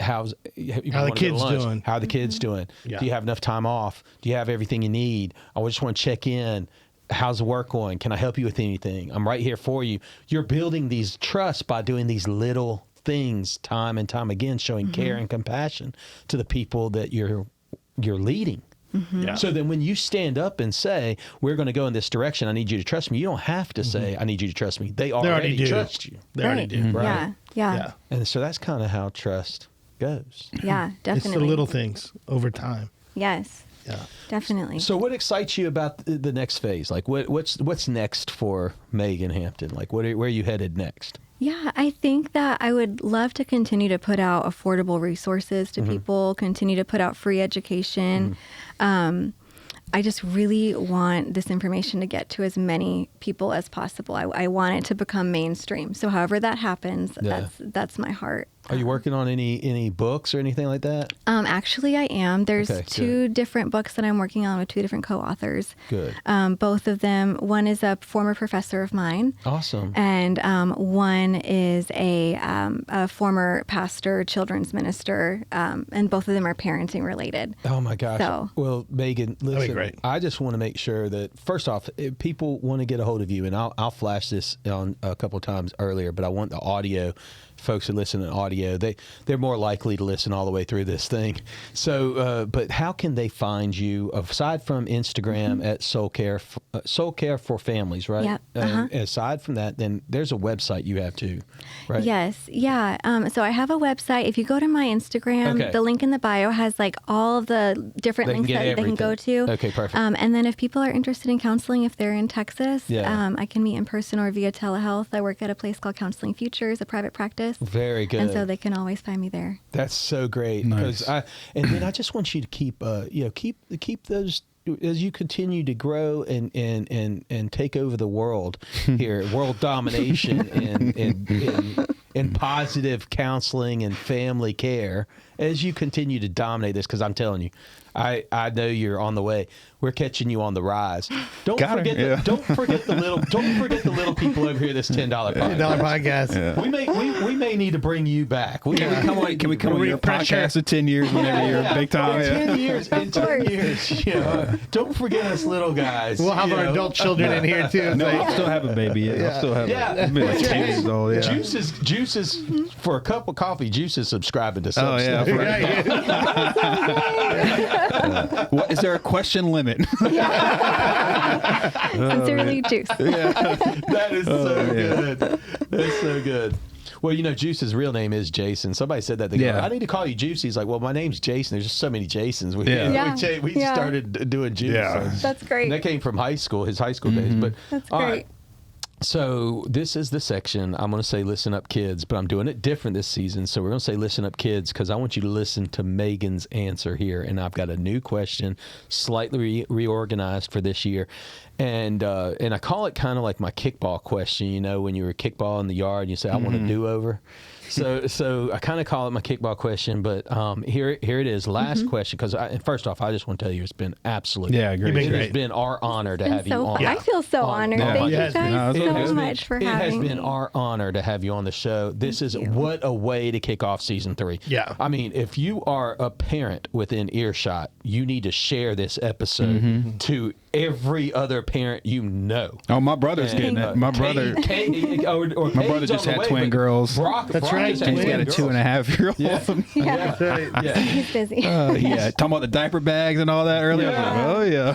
How the kids doing? How are the kids doing? Yeah. Do you have enough time off? Do you have everything you need? I just want to check in. How's the work going? Can I help you with anything? I'm right here for you. You're building these trusts by doing these little things time and time again, showing care and compassion to the people that you're leading. Mm-hmm. Yeah. So then when you stand up and say, we're going to go in this direction, I need you to trust me, you don't have to say, I need you to trust me. They already trust you. They already do. Right? Yeah. And so that's kind of how trust goes. Yeah, definitely. It's the little things over time. Yes. Yeah, definitely. So what excites you about the next phase? Like what's next for Megan Hampton? Like where are you headed next? Yeah, I think that I would love to continue to put out affordable resources to people, continue to put out free education. I just really want this information to get to as many people as possible. I want it to become mainstream. So however that happens, that's my heart. Are you working on any books or anything like that? Actually, I am. There's two different books that I'm working on with two different co-authors. Good. Both of them, one is a former professor of mine. Awesome. And one is a former pastor, children's minister, and both of them are parenting related. Oh my gosh. So, well, Megan, listen, that'd be great. I just want to make sure that, first off, if people want to get a hold of you, and I'll flash this on a couple of times earlier, but I want the audio. Folks who listen to audio, they're more likely to listen all the way through this thing. So, but how can they find you aside from Instagram at Soul Care for Families, right? Yep. Aside from that, then there's a website you have too, right? Yes, yeah. So I have a website. If you go to my Instagram, the link in the bio has like all of the different links that they can go to. Okay, perfect. And then if people are interested in counseling, if they're in Texas, I can meet in person or via telehealth. I work at a place called Counseling Futures, a private practice. Very good. And so they can always find me there. That's so great. Nice. And then I just want you to keep those as you continue to grow and take over the world here, world domination in positive counseling and family care. As you continue to dominate this, because I'm telling you, I know you're on the way. We're catching you on the rise. Don't forget the little people over here. This $10 podcast. $10 podcast. Yeah. We may need to bring you back. Can we come on your podcast in 10 years whenever you're big time? In 10 years. Don't forget us little guys. We'll have our adult children in here too. No, I'll still have a baby. I'll still have a baby. 10 years old. Yeah. Juices for a cup of coffee. Juice is subscribing to some stuff. What, is there a question limit? Sincerely, Juice. That is so good. That's so good. Well, Juice's real name is Jason. Somebody said that. They go, I need to call you Juice. He's like, well, my name's Jason. There's just so many Jasons. We started doing Juice. Yeah. That's great. And that came from his high school days. But that's great. Right. So this is the section I'm going to say listen up kids, but I'm doing it different this season. So we're going to say listen up kids because I want you to listen to Megan's answer here. And I've got a new question, slightly reorganized for this year. And I call it kind of like my kickball question, when you were kickball in the yard and you say, I want a do-over. So I kind of call it my kickball question, but here it is. Last question, because first off, I just want to tell you it's been absolutely great. It has been our honor to have you on. I feel so honored. Thank you guys so much for having me. It has been our honor to have you on the show. This is what a way to kick off season 3. Yeah. I mean, if you are a parent within earshot, you need to share this episode to every other parent you know. Oh, my brother's getting it. My brother just had twin girls. That's right. He's got a 2.5-year-old. Yeah. He's busy. Talking about the diaper bags and all that earlier.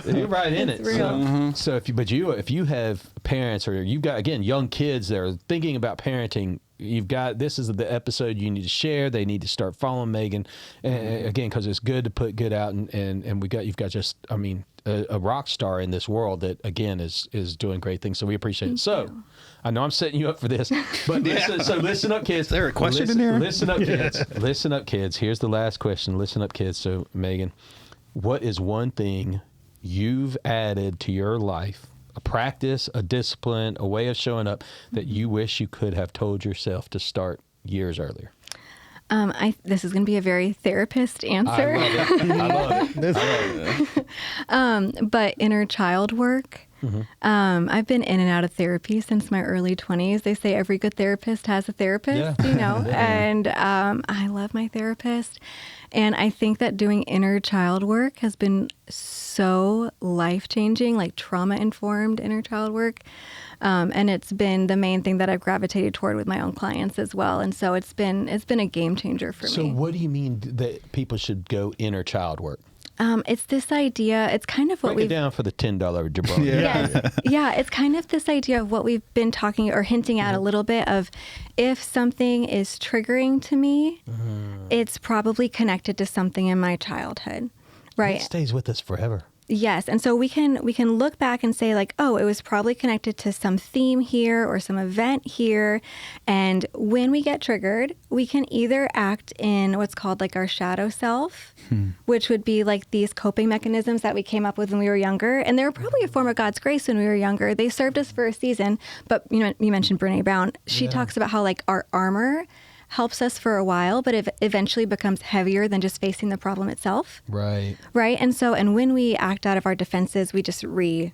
You're right in it. Real. So if you have parents or you've got young kids that are thinking about parenting, you've got, this is the episode you need to share. They need to start following Megan, and again, because it's good to put good out, and you've got just, I mean, a rock star in this world that, again, is doing great things. So we appreciate it. So I know I'm setting you up for this, but listen up, kids. Is there a question in there? Listen up, kids. Listen up, kids. Here's the last question. Listen up, kids. So, Megan, what is one thing you've added to your life, a practice, a discipline, a way of showing up, that you wish you could have told yourself to start years earlier? This is going to be a very therapist answer. I love it. But inner child work. I've been in and out of therapy since my early 20s. They say every good therapist has a therapist, and I love my therapist. And I think that doing inner child work has been so life-changing, like trauma-informed inner child work. And it's been the main thing that I've gravitated toward with my own clients as well. And so it's been a game changer for me. So what do you mean that people should go inner child work? It's this idea. It's kind of what Break it down for the $10 jabroni. Yeah, it's kind of this idea of what we've been talking or hinting at a little bit of, if something is triggering to me, it's probably connected to something in my childhood, right? It stays with us forever. Yes, and so we can look back and say like, oh, it was probably connected to some theme here or some event here, and when we get triggered, we can either act in what's called like our shadow self, which would be like these coping mechanisms that we came up with when we were younger, and they were probably a form of God's grace when we were younger. They served us for a season, but you mentioned Brene Brown. She talks about how like our armor helps us for a while, but it eventually becomes heavier than just facing the problem itself. Right. Right. And when we act out of our defenses, we just wound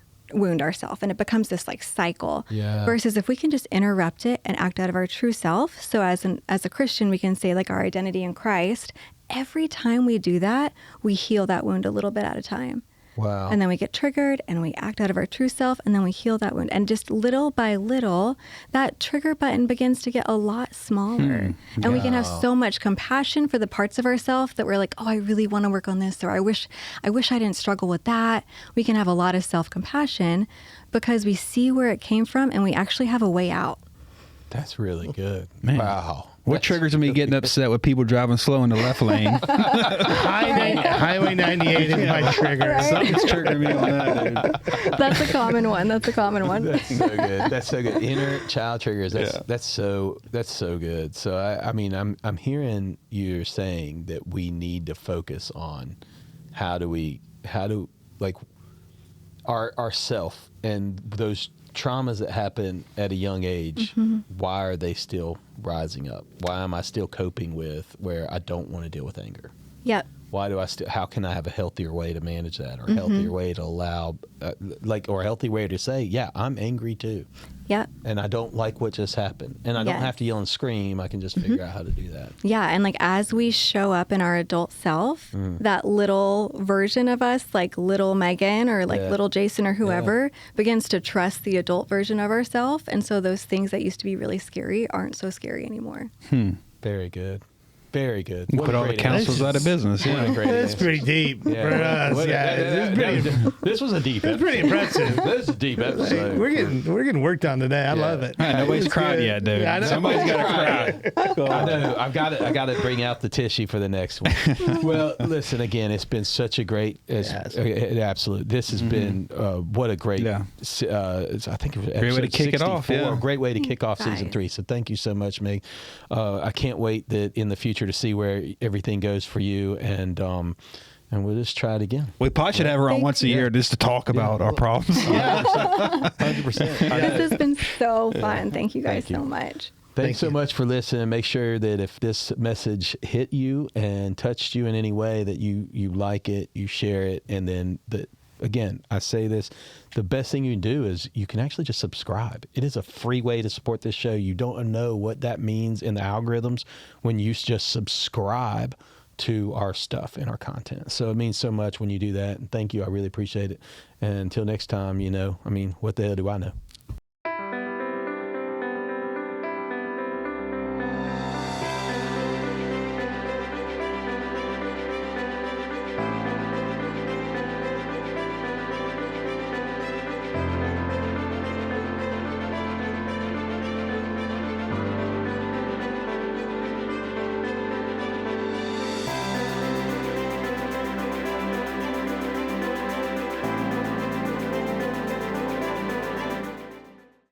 ourselves, and it becomes this like cycle. Yeah. Versus if we can just interrupt it and act out of our true self. So as a Christian, we can say like our identity in Christ. Every time we do that, we heal that wound a little bit at a time. Wow. And then we get triggered and we act out of our true self, and then we heal that wound. And just little by little, that trigger button begins to get a lot smaller. And we can have so much compassion for the parts of ourselves that we're like, oh, I really want to work on this, or I wish I didn't struggle with that. We can have a lot of self-compassion because we see where it came from and we actually have a way out. That's really good. Man. Wow. What triggers me getting upset with people driving slow in the left lane? Highway 98 is my trigger. Right. Something's triggering me on that, dude. That's a common one. That's so good. That's so good. Inner child triggers. That's so good. So I mean, I'm hearing you're saying that we need to focus on how do like our self and those traumas that happen at a young age. Why are they still rising up? Why am I still coping with where I don't want to deal with anger? Yep. Why do I how can I have a healthier way to manage that, or a healthier way to allow, or a healthy way to say, yeah, I'm angry too. Yep. And I don't like what just happened. And I don't have to yell and scream. I can just figure out how to do that. Yeah. And like as we show up in our adult self, that little version of us, like little Megan or like little Jason or whoever, begins to trust the adult version of ourselves. And so those things that used to be really scary aren't so scary anymore. Very good. Very good. Put all the councils out of business. That's pretty deep for us. This was a deep episode. It's pretty impressive. This is a deep episode. We're getting worked on today. I love it. Nobody's cried yet, dude. Yeah, I know. Somebody's got to cry. I know. I got to bring out the tissue for the next one. Well, listen, again, it's been such a great, absolute. This has been what a great. I think it was great way to kick it off. A great way to kick off season 3. So thank you so much, Meg. I can't wait that in the future to see where everything goes for you, and we'll just try it again. We probably should have her on once a year just to talk about our problems. 100%. This has been so fun. Thank you guys so much. Thanks so much for listening. Make sure that if this message hit you and touched you in any way, that you like it, you share it, and then again, I say this, the best thing you can do is you can actually just subscribe. It is a free way to support this show. You don't know what that means in the algorithms when you just subscribe to our stuff and our content. So it means so much when you do that. And thank you. I really appreciate it. And until next time, what the hell do I know?